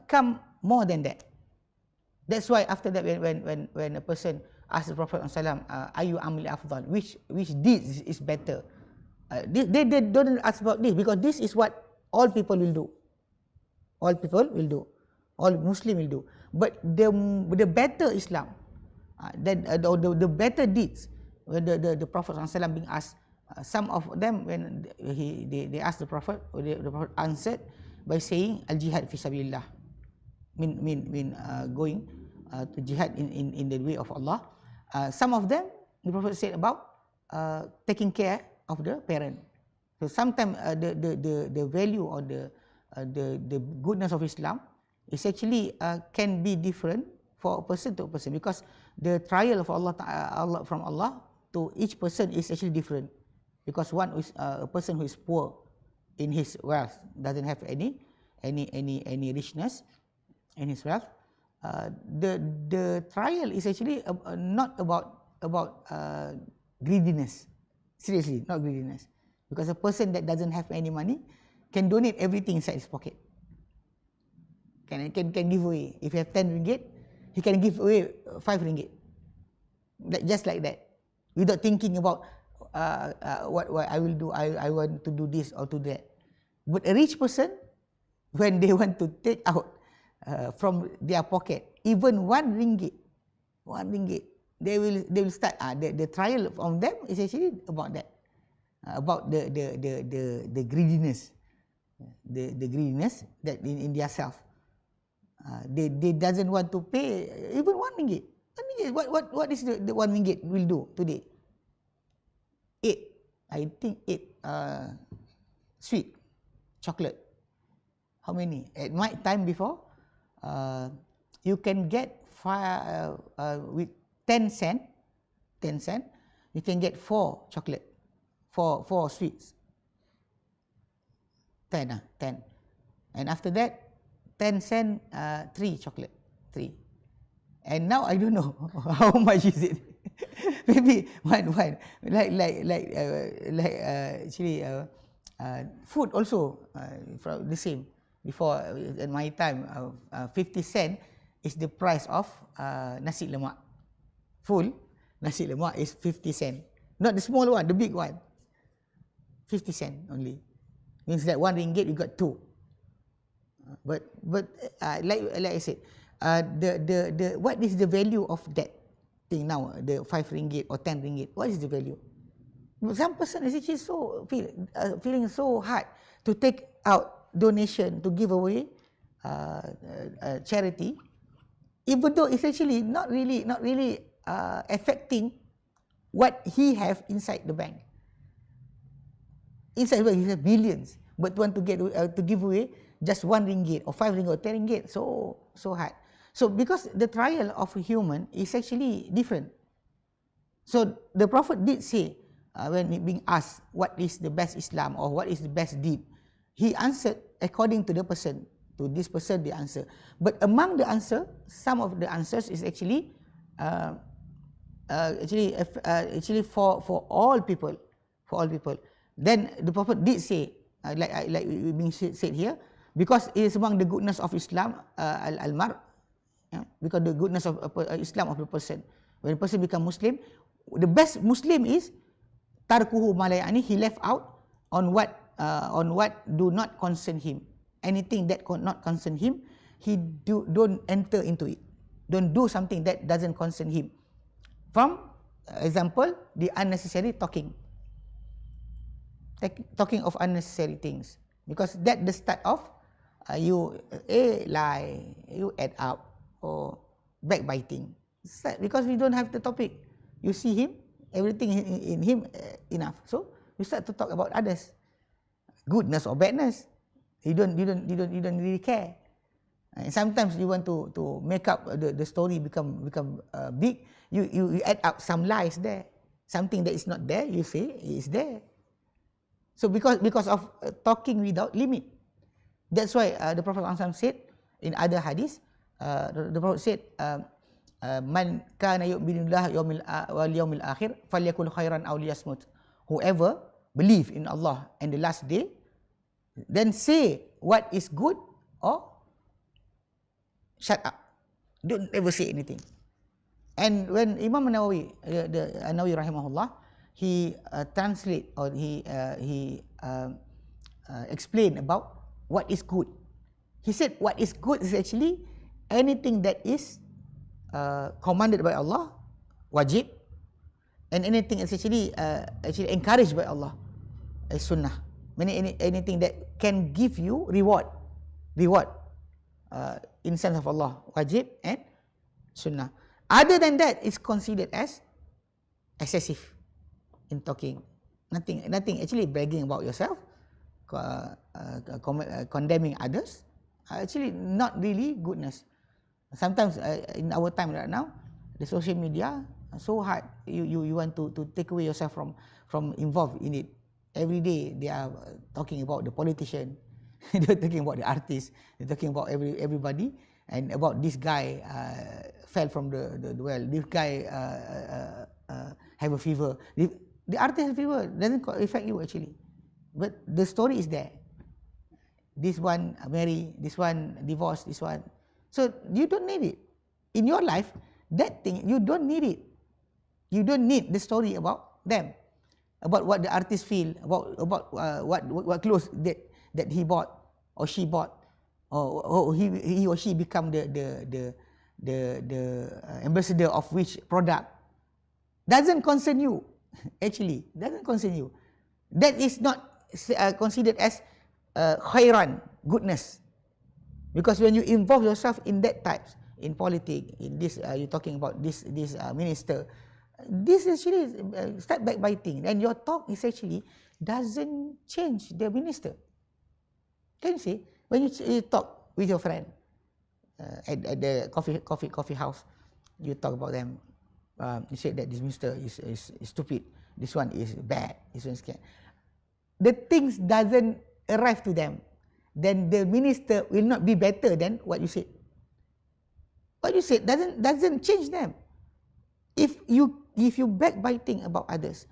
come more than that. That's why after that, when a person asks the Prophet ﷺ, ayu amali afdal, which deed is better, they don't ask about this, because this is what all people will do. All Muslim will do. But the better Islam, the better deeds when the Prophet ﷺ being asked, some of them when they asked the Prophet, the Prophet answered by saying al-jihad fi sabilillah, mean going to jihad in the way of Allah. Some of them the Prophet said about taking care of the parent. So sometimes the value or the goodness of Islam is actually can be different for a person to a person, because the trial of Allah from Allah to each person is actually different. Because one is a person who is poor in his wealth, doesn't have any richness in his wealth. The trial is actually not about greediness. Seriously, not greediness. Because a person that doesn't have any money can donate everything inside his pocket. Can give away. If you have 10 ringgit, he can give away 5 ringgit. Just like that, without thinking about what I will do. I want to do this or to that. But a rich person, when they want to take out from their pocket even 1 ringgit, they will start. The trial from them is actually about that, about the greediness, the greediness that in their self. They doesn't want to pay even 1 ringgit. 1 ringgit. What is the 1 ringgit will do today? 8, I think 8 sweet chocolate. How many? At my time before, you can get with 10 cent, you can get 4 chocolate, 4 sweets. 10. And after that, 10 cent, 3 chocolate, 3. And now I don't know how much is it. Maybe one. Actually, food also from the same. Before in my time, 50 cent is the price of nasi lemak. Full nasi lemak is 50 cent. Not the small one, the big one. 50 cent only. Means that 1 ringgit you got 2. But like I said, the what is the value of that thing now? The 5 ringgit or 10 ringgit. What is the value? Some person is actually so feeling so hard to take out donation, to give away charity, even though it's actually not really affecting what he have inside the bank. Inside the bank he has billions, but want to get to give away just 1 ringgit or 5 ringgit or 10 ringgit, so hard. So because the trial of a human is actually different. So the Prophet did say, when being asked what is the best Islam or what is the best deed, he answered according to the person. To this person the answer. But among the answer, some of the answers is actually for all people. Then the Prophet did say, like being said here, because it is among the goodness of Islam, al-mar, because the goodness of Islam of the person. When a person become Muslim, the best Muslim is tarkuhu malayani, he left out on what do not concern him. Anything that not concern him, he don't enter into it. Don't do something that doesn't concern him. From example, the unnecessary talking of unnecessary things, because that the start of you lie, you add up, or backbiting. Because we don't have the topic. You see him, everything in him enough. So you start to talk about others, goodness or badness. You don't really care. And sometimes you want to make up the story become big. You add up some lies there. Something that is not there, you say is there. So because of talking without limit. That's why the Prophet ﷺ said in other hadith, the Prophet said, Man kana yu'minu billahi wal yawmil akhir falyakul khairan aw liyasmut. Whoever believe in Allah and the last day, then say what is good or shut up. Don't ever say anything. And when Imam Nawawi, the Nawawi rahimahullah, he translate or he explain about what is good. He said what is good is actually anything that is commanded by Allah, wajib, And anything is actually encouraged by Allah as sunnah. Anything that can give you reward in sense of Allah, wajib and sunnah. Other than that, it's considered as excessive in talking. Nothing actually bragging about yourself, condemning others. Actually, not really goodness. Sometimes in our time right now, the social media so hard. You want to take away yourself from involved in it. Every day they are talking about the politician, they're talking about the artist, they're talking about everybody, and about this guy fell from the well. This guy have a fever. The artist has fever doesn't affect you actually, but the story is there. This one marry, this one divorce, this one. So you don't need it in your life. That thing you don't need it. You don't need the story about them, about what the artist feel, about what clothes that he bought or she bought, or he or she become the ambassador of which product. Doesn't concern you. Actually, doesn't concern you. That is not considered as khairan, goodness, because when you involve yourself in that types, in politics, in this you're talking about this minister. This actually start backbiting, and your talk is actually doesn't change the minister. Can you see when you talk with your friend at the coffee house, you talk about them. You say that this minister is stupid. This one is bad. This one is scared. The things doesn't arrive to them, then the minister will not be better than what you said. What you said doesn't change them. If you backbiting about others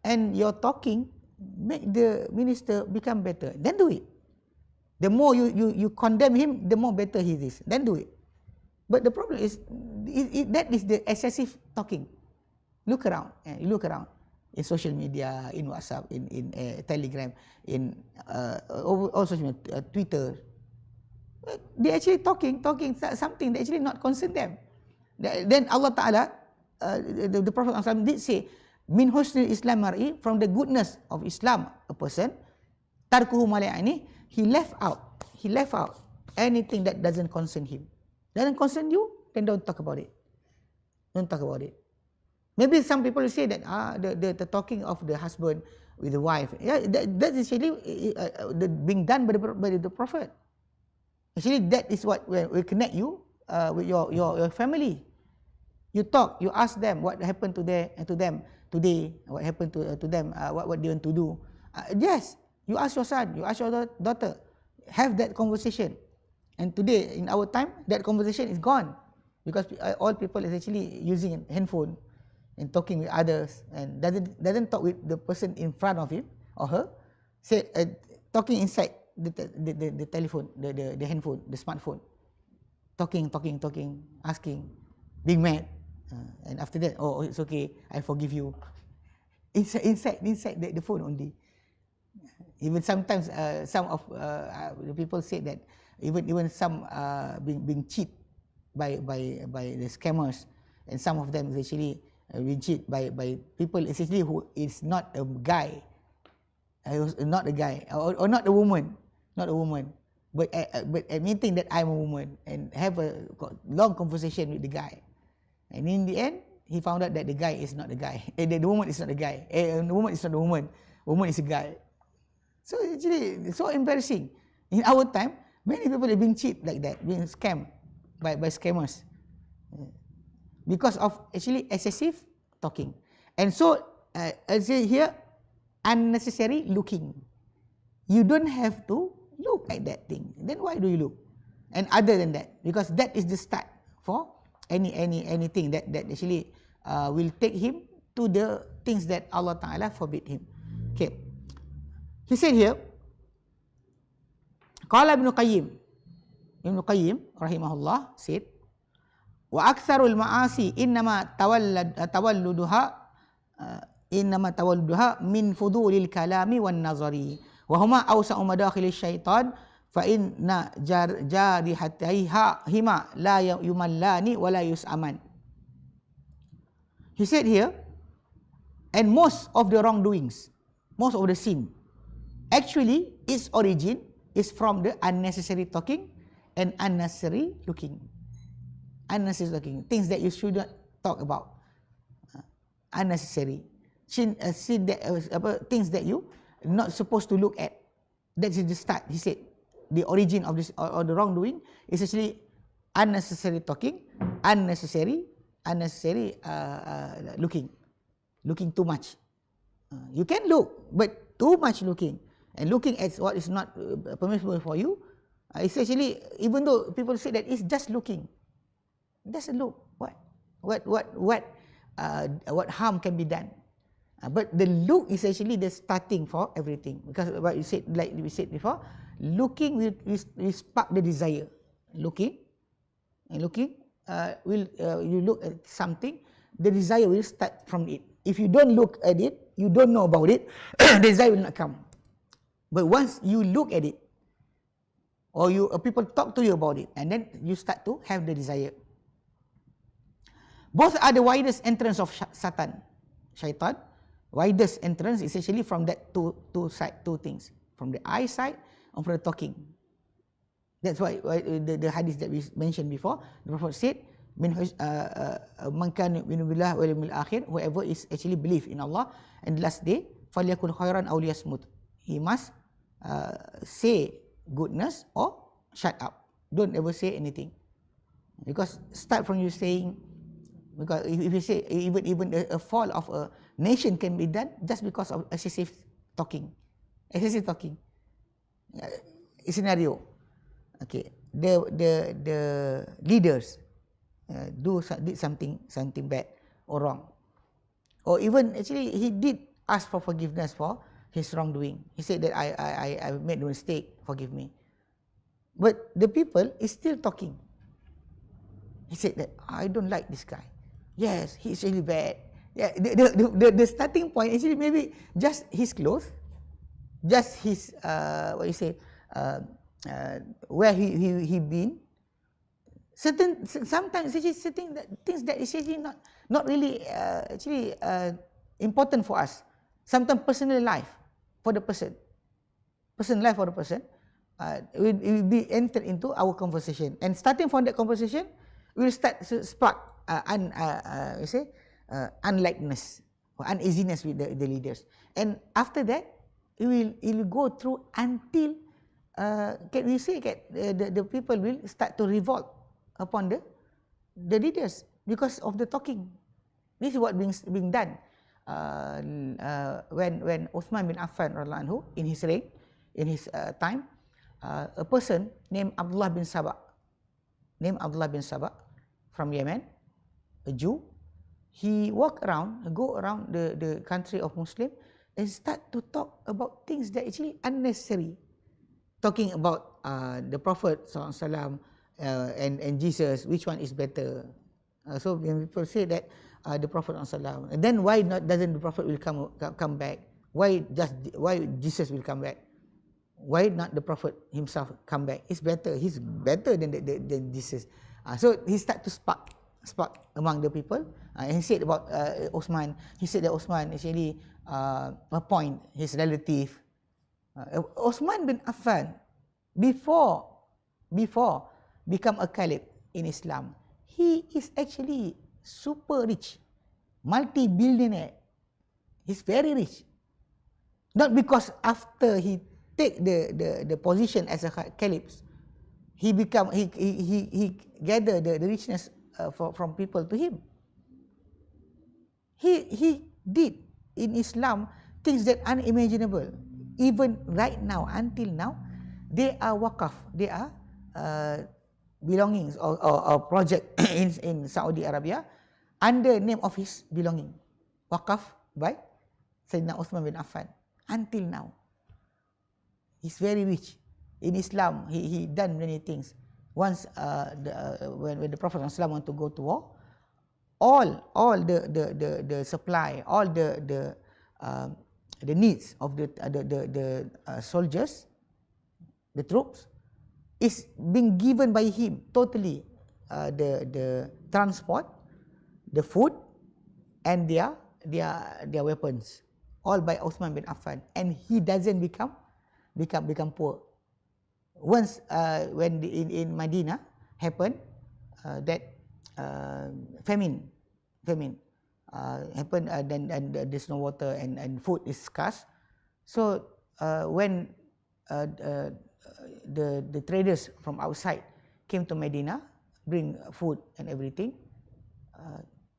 and your talking make the minister become better, then do it. The more you condemn him, the more better he is. Then do it. But the problem is that is the excessive talking. Look around. You look around in social media, in WhatsApp, in Telegram, in all social media, Twitter. They actually talking something that actually not concern them. Then Allah Ta'ala, the Prophet ﷺ did say, min husnil Islam mar'i, from the goodness of Islam, a person, tarkuhu malayani, he left out anything that doesn't concern him. Doesn't concern you, then don't talk about it. Don't talk about it. Maybe some people say that the talking of the husband with the wife, yeah, that is actually being done by the Prophet. Actually, that is what will connect you with your family. You talk, you ask them what happened to them today, what happened to them, what they want to do. Yes, you ask your son, you ask your daughter, have that conversation. And today, in our time, that conversation is gone, because all people is actually using a handphone and talking with others, and doesn't talk with the person in front of him or her. Say talking inside the telephone, the handphone, the smartphone, talking, asking, being mad. And after that, oh, it's okay, I forgive you. Inside the phone only. Even sometimes, some of the people say that even some being cheated by the scammers, and some of them is actually being cheated by people essentially who is not a guy, not a guy, or not a woman, but admitting that I'm a woman and have a long conversation with the guy. And in the end, he found out that the guy is not the guy. The woman is not the guy. The woman is not the woman. Woman is a guy. So actually, it's so embarrassing. In our time, many people are being cheated like that, being scammed by scammers, because of actually excessive talking. And so, I say here, unnecessary looking. You don't have to look at that thing. Then why do you look? And other than that, because that is the start for anything that actually will take him to the things that Allah Ta'ala forbid him. Okay. He said here, Qala Ibn Qayyim rahimahullah said, wa aktsarul ma'asi innama tawalluduha min fudulil kalami wan nazari wa huma awsa'u madakhil syaitan fa inna jarihatiha la yumallani wa la yus'aman. He said here, And most of the wrongdoings, most of the sin, actually its origin is from the unnecessary talking and unnecessary looking. Unnecessary talking, things that you should not talk about. Unnecessary. Sin that, things that you not supposed to look at. That's the start. He said the origin of this or the wrongdoing is actually unnecessary talking, unnecessary looking too much. You can look, but too much looking, and looking at what is not permissible for you, it's actually, even though people say that it's just looking, just a look. What harm can be done? But the look is actually the starting for everything, because what you said, like we said before, looking will spark the desire. Looking will you look at something, the desire will start from it. If you don't look at it, you don't know about it, the desire will not come. But once you look at it, or people talk to you about it, and then you start to have the desire. Both are the widest entrance of shaitan. Widest entrance is actually from that two things, from the eye side and from the talking. That's why the hadith that we mentioned before, the Prophet said, "Man kana yu'minu billahi wal yawmil akhir," whoever is actually believe in Allah and the last day, falyakun khairan aw liyasmut. He must say goodness or shut up. Don't ever say anything, because start from you saying. Because if you say even a fall of a nation can be done just because of excessive talking. Scenario. Okay, the leaders did something bad or wrong, or even actually he did ask for forgiveness for his wrongdoing. He said that I made a mistake, forgive me. But the people is still talking. He said that I don't like this guy. Yes, he's really bad. Yeah, the starting point actually maybe just his clothes, just his where he been. Sometimes actually things that is actually not really important for us. Sometimes personal life for the person, will be entered into our conversation, and starting from that conversation, we'll start to spark unlikeness or uneasiness with the leaders, and after that it will go through until the people will start to revolt upon the leaders because of the talking. This is what being done when Uthman bin Affan radhiyallahu anhu in his reign, in his time, a person named Abdullah bin Sabah from Yemen, a Jew, he go around the country of Muslim and start to talk about things that actually unnecessary. Talking about the Prophet SAW and Jesus, which one is better? So when people say that the Prophet SAW, and then why doesn't the Prophet will come back? Why Jesus will come back? Why not the Prophet himself come back? He's better than Jesus. So he start to spark among the people. And he said about Osman. He said that Osman actually appoint his relative. Osman bin Affan, before become a caliph in Islam, he is actually super rich, multi-billionaire. He's very rich. Not because after he take the position as a caliph, he gather the richness from people to him. He did in Islam things that unimaginable. Even right now, until now, they are waqaf. They are belongings or project in Saudi Arabia under name of his belonging. Waqaf by Sayyidina Uthman bin Affan. Until now, he's very rich. In Islam, he done many things. Once when the Prophet ﷺ want to go to war, all the supply, all the needs of the soldiers, the troops, is being given by him totally. The transport, the food, and their their weapons, all by Uthman bin Affan, and he doesn't become poor. Once when in Medina happened, that famine happened, and there's no water and food is scarce. So when the traders from outside came to Medina, bring food and everything,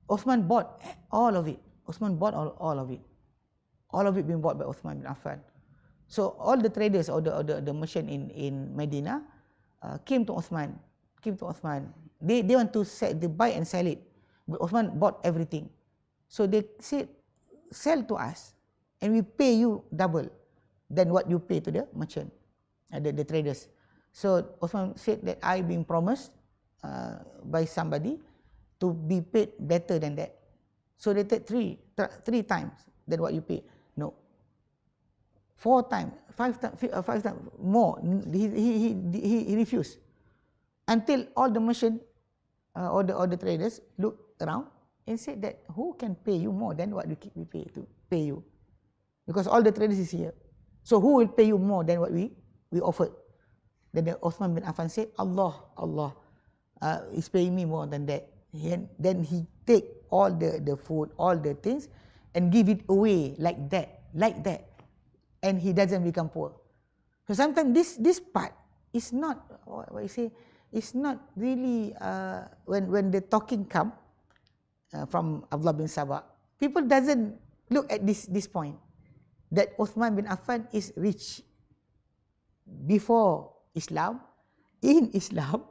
Uthman bought all of it. Uthman bought all of it. All of it being bought by Uthman bin Affan. So all the traders or the merchant in Medina came to Uthman. They want to buy and sell it, but Uthman bought everything. So they said, sell to us, and we pay you double than what you pay to the merchant, the traders. So Uthman said that I been promised by somebody to be paid better than that. So they said three times than what you pay. No. 4 times, 5 times more. He refused. Until all the merchant or the traders looked around and said that who can pay you more than what we pay you? Because all the traders is here. So who will pay you more than what we offered? Then the Uthman bin Affan said, Allah is paying me more than that. Then he take all the food, all the things, and give it away like that. And he doesn't become poor. So sometimes this part is not what you say. It's not really when the talking come from Abdullah bin Sabah. People doesn't look at this point that Uthman bin Affan is rich before Islam, in Islam,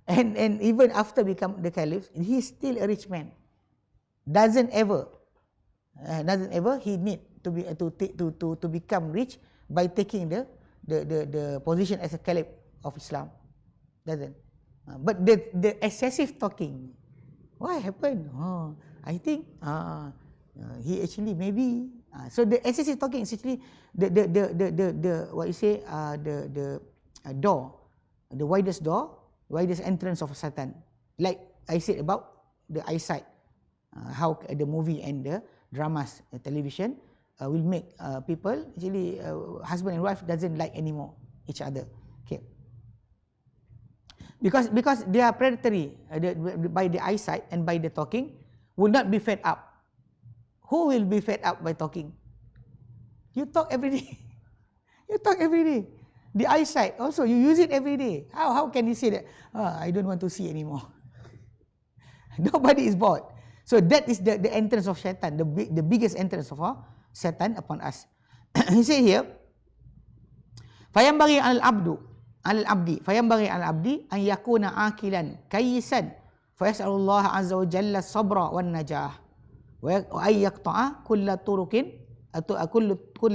and even after become the caliph, he is still a rich man. Doesn't ever he need to become rich by taking the position as a caliph of Islam. Doesn't. But the excessive talking, what happened? I think he actually maybe. So the excessive talking is actually the what you say the door, the widest entrance of Satan. Like I said about the eyesight, how the movie and the dramas, the television will make people actually husband and wife doesn't like anymore each other. Okay. Because they are predatory by the eyesight and by the talking, will not be fed up. Who will be fed up by talking? You talk every day. The eyesight also, you use it every day. How can you say that? I don't want to see anymore. Nobody is bored. So that is the entrance of Shaitan, the biggest entrance of Satan upon us. He said here, فَيَنْبَغِي عَلَى الْعَبْدِ أَنْ يَكُونَ عَاقِلًا كَيِّسًا فَيَسْأَلُ اللَّهَ عَزَّ وَجَلَّ الصَّبْرَ وَالنَّجَاحَ وَأَنْ يَقْطَعَ كُلَّ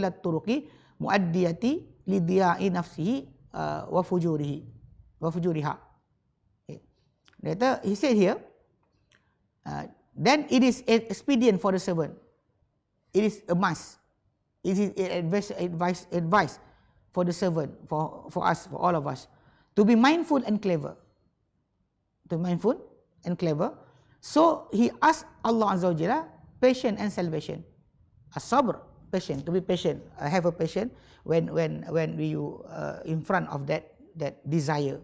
الطُّرُقِ مُؤَدِّيَةِ لِضِيَاعِ نَفْسِهِ وَفُجُورِهَا. Later, he said here, then it is expedient for the servant. It is a must. It is advice for the servant, for us, for all of us, to be mindful and clever. So he asked Allah Azza wa Jalla patience and salvation. As-sabr, patient, to be patient. Have a patience when you in front of that desire.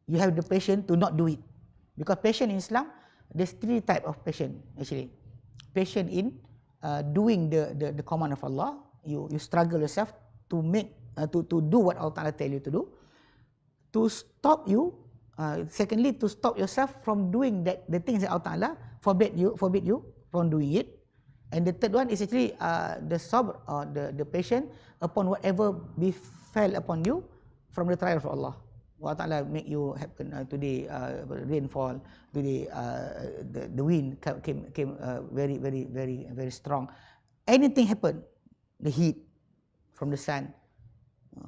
You have the patience to not do it. Because patience in Islam, there's 3 types of patience actually. Patience in doing the command of Allah. You struggle yourself to make to do what Allah Ta'ala tell you to do. To stop you, secondly, to stop yourself from doing the things that Allah Ta'ala forbid you from doing it. And the third one is actually the sabr, or the patience upon whatever befell upon you from the trial of Allah. Allah Ta'ala make you happen today, rainfall, today the wind came very, very, very, very strong. Anything happen, the heat from the sun,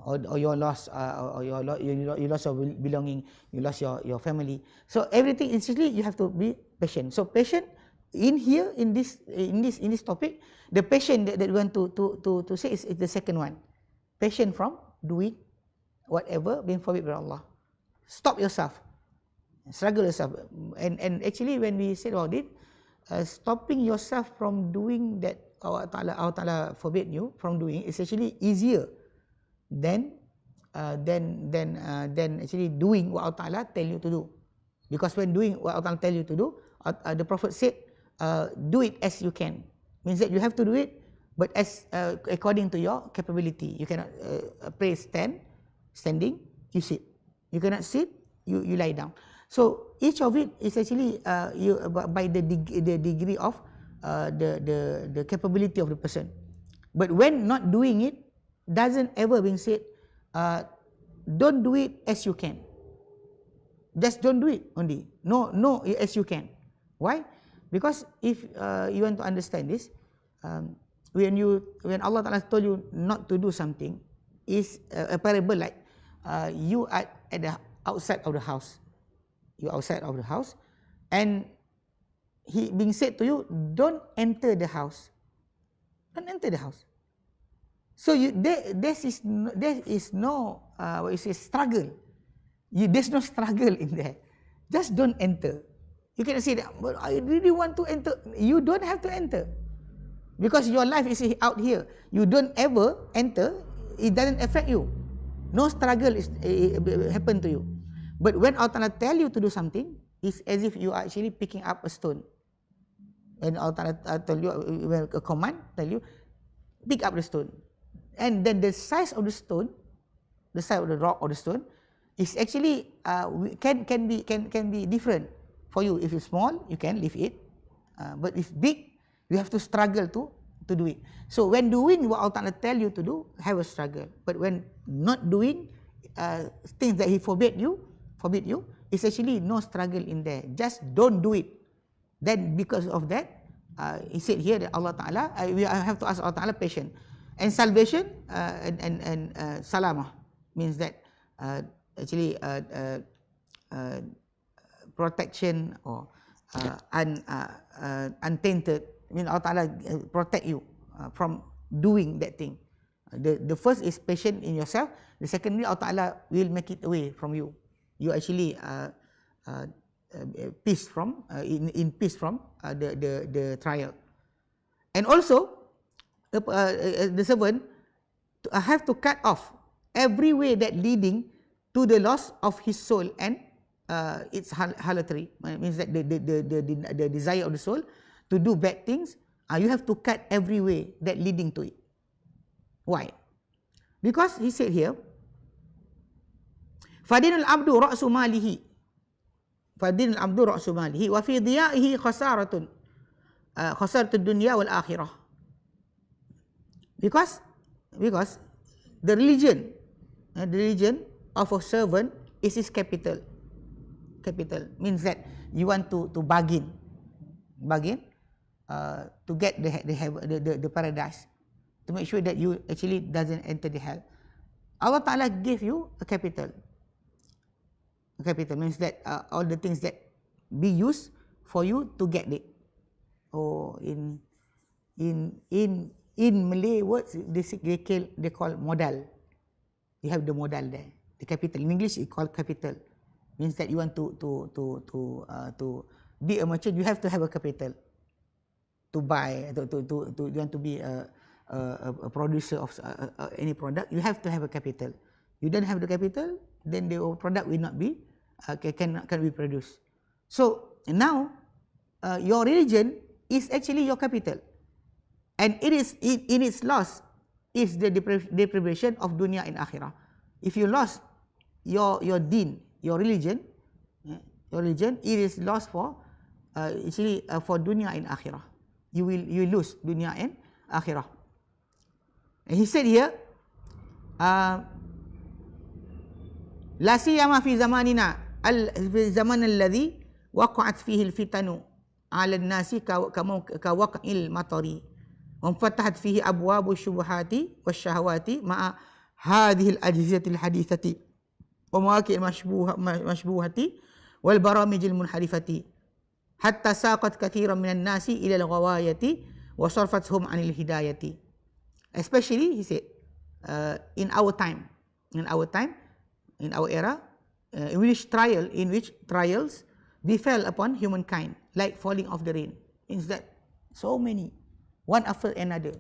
or you lost you lost your belonging, you lost your family. So everything instantly you have to be patient. So patient in here in this topic, the patient that we want to say is the second one. Patient from doing whatever being forbidden by Allah. Stop yourself, struggle yourself, and actually when we said about it, stopping yourself from doing that Allah Ta'ala forbid you from doing is actually easier than actually doing what Allah Ta'ala tell you to do. Because when doing what Allah Ta'ala tell you to do, the Prophet said, do it as you can. Means that you have to do it, but as according to your capability. You cannot pray standing, you sit. You cannot sit, you lie down. So each of it is actually by the degree of the capability of the person. But when not doing it, doesn't ever being said, don't do it as you can. Just don't do it only. No, as you can. Why? Because if you want to understand this, when Allah Ta'ala told you not to do something, is a parable like you are at the outside of the house. You are outside of the house, and he being said to you, don't enter the house. Don't enter the house. So there is no struggle. There's no struggle in there. Just don't enter. You cannot say that, but I really want to enter. You don't have to enter. Because your life is out here. You don't ever enter, it doesn't affect you. No struggle happen to you. But when Allah tell you to do something, it's as if you are actually picking up a stone. And Allah tell you, a command, tell you, pick up the stone. And then the size of the stone, the size of the rock or the stone, is actually can be different for you. If it's small, you can lift it. But if big, you have to struggle to do it. So when doing what Allah tell you to do, have a struggle. But when not doing things that He forbid you, it's actually no struggle in there. Just don't do it. Then because of that, He said here that Allah Ta'ala, we have to ask Allah Ta'ala patience. And salvation and salamah means that actually protection or untainted. I mean Allah Ta'ala protect you from doing that thing. The first is patience in yourself. The secondly, Allah Ta'ala will make it away from you. You actually peace from in peace from the trial. And also the servant have to cut off every way that leading to the loss of his soul and its halatory. It means that the desire of the soul to do bad things, you have to cut every way that leading to it. Why? Because he said here, فَدِينُ الْعَبْدُ رَأْسُ مَالِهِ فَدِينُ الْعَبْدُ رَأْسُ مَالِهِ وَفِي ضِيَائِهِ خَسَارَةٌ الدُّنْيَا وَالْآخِرَةِ. Because the religion of a servant is his capital. Capital means that you want to bargain to get the paradise, to make sure that you actually doesn't enter the hell. Allah Ta'ala gave you a capital. A capital means that all the things that be used for you to get it. Or in Malay words, they call modal. You have the modal there, the capital. In English, it's called capital. Means that you want to be a merchant, you have to have a capital to buy. You want to be a producer of any product, you have to have a capital. You don't have the capital, then the product will not be can be produced. So now your religion is actually your capital, and it is in its loss is the deprivation of dunya and akhirah. If you lost your deen, your religion, it is lost for actually for dunya and akhirah. You will lose dunya and akhirah. And he said here, لا سيما في زماننا الزمن الذي وقعت فيه الفتن على الناس كوقع المطر وانفتحت فيه أبواب الشبهات والشهوات مع هذه الأجهزة الحديثة ومواقع المشبوهة والبرامج المنحرفة حتى ساقت كثيرا من الناس إلى الغواية وصرفتهم عن الهداية. Especially, he said, in our time, in our era, in which trials befell upon humankind, like falling of the rain. Instead, so many, one after another.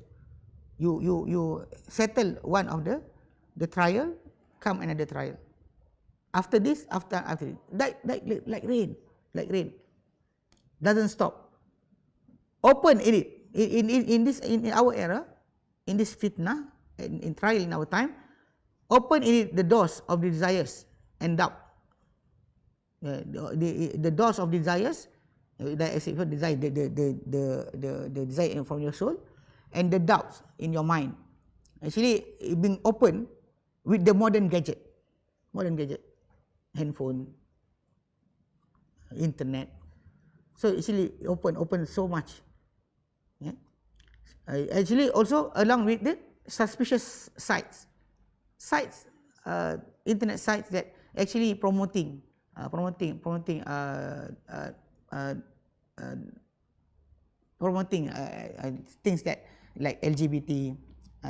You settle one of the trial, come another trial. After this, after this, like rain, doesn't stop. Open in our era, in this fitna, in trial in our time, open the doors of the desires and doubt. The doors of desires, the desire from your soul, and the doubts in your mind, actually being open with the modern gadget, handphone, internet. So actually open so much. Yeah? Actually also along with the suspicious sites, internet sites that actually promoting things that like LGBT,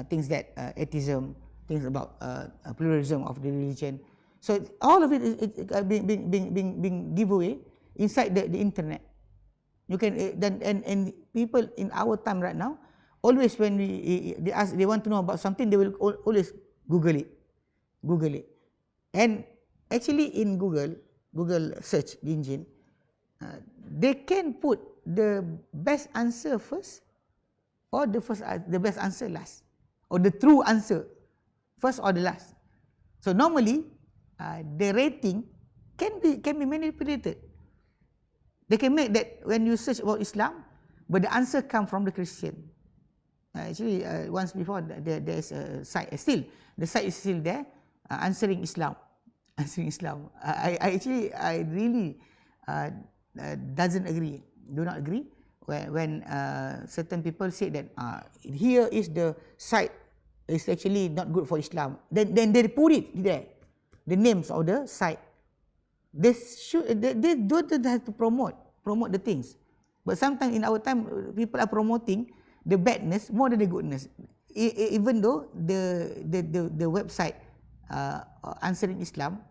things that atheism, things about pluralism of the religion. So all of it is being giveaway inside the internet. You can and people in our time right now, always when they want to know about something, they will always Google it. And actually in Google search engine, they can put the best answer first, or the best answer last, or the true answer first or the last. So normally the rating can be manipulated. They can make that when you search about Islam, but the answer come from the Christian. Actually, once before there's a site still, the site is still there, answering Islam. I really do not agree when certain people say that here is the site is actually not good for Islam. Then they put it there, the names of the site. They don't have to promote the things. But sometimes in our time, people are promoting the badness more than the goodness. Even though the website answering Islam,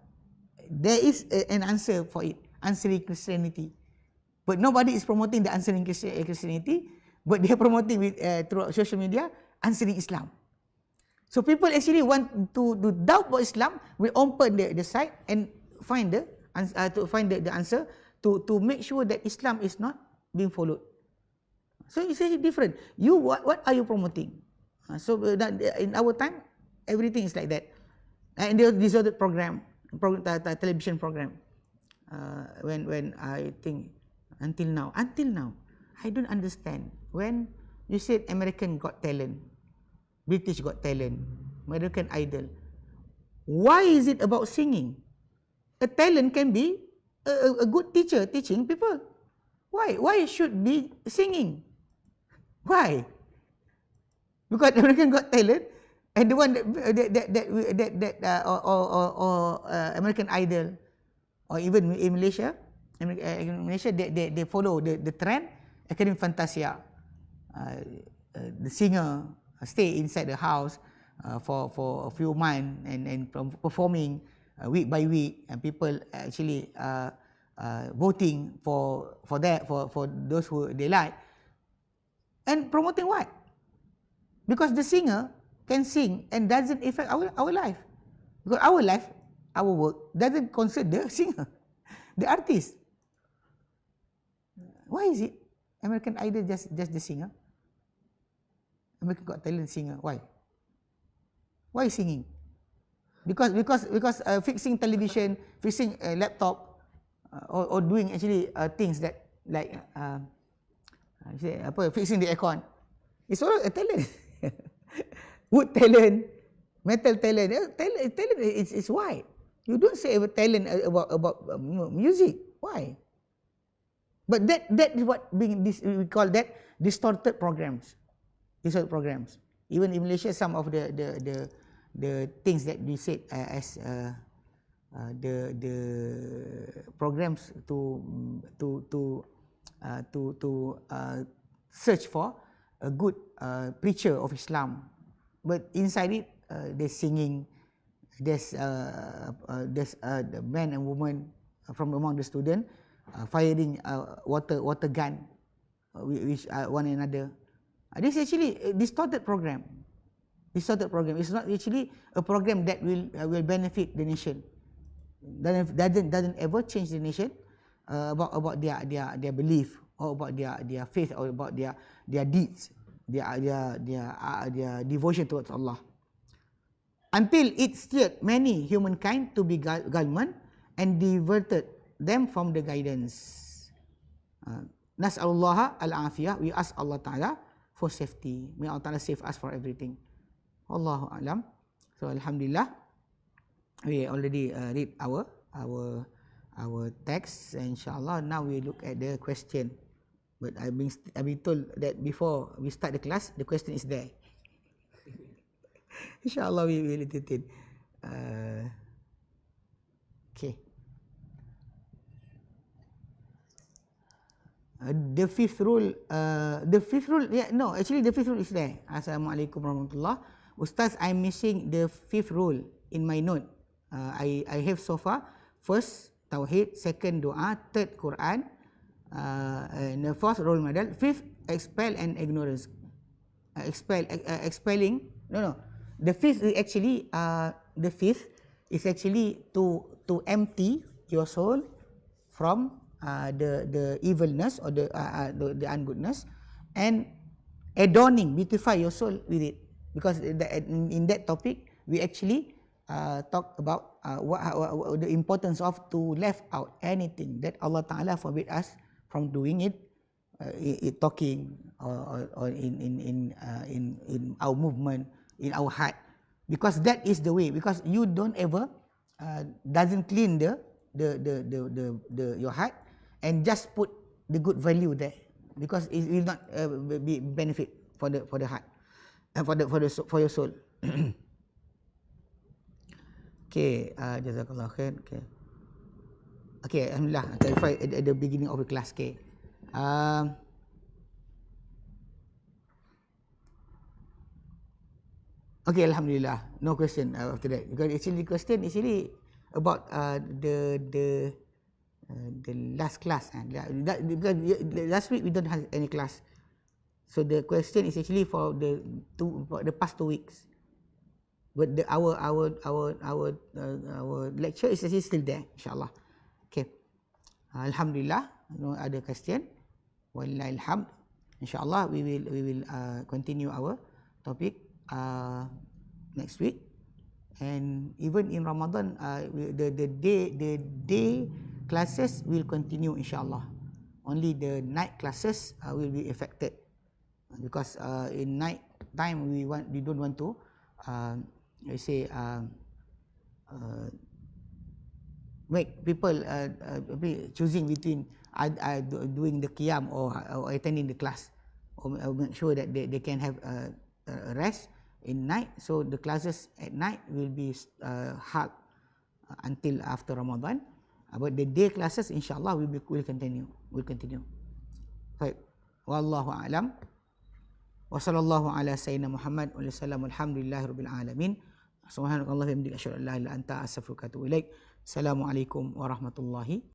there is an answer for it, answering Christianity. But nobody is promoting the answering Christianity, but they are promoting with through social media, answering Islam. So people actually want to doubt about Islam, will open the site and find the answer to make sure that Islam is not being followed. So it's actually different. What are you promoting? So that in our time, everything is like that. And the disordered television program. When I think until now, I don't understand. When you said American Got Talent, British Got Talent, American Idol, why is it about singing? A talent can be a good teacher teaching people. Why it should be singing? Why? Because American Got Talent, and the one American Idol, or even in Malaysia, they follow the trend. Academy Fantasia, the singer stay inside the house for a few months and performing week by week, and people actually voting for those who they like, and promoting what? Because the singer can sing and doesn't affect our life, because our life, our work doesn't consider the singer, the artist. Why is it American Idol just the singer? American Got Talent singer. Why singing? Because fixing television, fixing a laptop, or doing actually things that like fixing the aircon, it's all a talent. Wood talent, metal talent. Talent is wide. You don't say a talent about music. Why? But that is what we call that distorted programs. Even in Malaysia, some of the things that we said as the programs to search for a good preacher of Islam, but inside it there's singing, there's the man and woman from among the student firing water gun which one another. This is actually a distorted program. Distorted program. It's not actually a program that will benefit the nation. Doesn't ever change the nation about their belief, or about their faith, or about their deeds, their devotion towards Allah. Until it steered many humankind to be government and diverted them from the guidance. Nas'alullah al-afiyah. We ask Allah Ta'ala for safety. May Allah Ta'ala save us for everything. Allahu A'lam. So Alhamdulillah, we already read our text. InsyaAllah, now we look at the question. But I've been told that before we start the class, the question is there. InsyaAllah, we will entertain. Okay. The fifth rule, yeah, no, actually the fifth rule is there. Assalamualaikum warahmatullah. Ustaz, I'm missing the fifth rule in my note. I have so far, first, Tauhid, second, Dua, third, Quran, and the fourth, role model, fifth, expel and ignorance. Expelling, no. The fifth is actually to empty your soul from the evilness or the ungoodness, and adorning, beautify your soul with it. Because in that topic, we actually talk about what the importance of to left out anything that Allah Ta'ala forbid us from doing it, talking or in our movement, in our heart, because that is the way. Because you don't ever doesn't clean your heart and just put the good value there, because it will not be benefit for the heart, for your soul. Okay, jazakallah khair. Okay, alhamdulillah, I clarified at the beginning of the class. Okay. Okay, alhamdulillah, no question after that, because actually the question is really about the last class. Because last week we don't have any class, so the question is actually for the past 2 weeks. But our lecture is actually still there, insyaAllah. Okay, alhamdulillah, no other question. Wallahil hamd. InsyaAllah, we will continue our topic next week. And even in Ramadan, the day classes will continue, insyaAllah. Only the night classes will be affected, because in night time we don't want to make people choosing between doing the qiyam or attending the class, or make sure that they can have rest in night. So the classes at night will be held until after Ramadan, but the day classes, insyaAllah, will continue. Baik, wallahu a'lam. Wa sallallahu ala sayyidina Muhammad wa sallam. Alhamdulillahi rabbil alamin. Subhanallahi wa bihamdihi, asyhadu an la ilaha illa anta, astaghfiruka wa atubu ilaik. Assalamualaikum warahmatullahi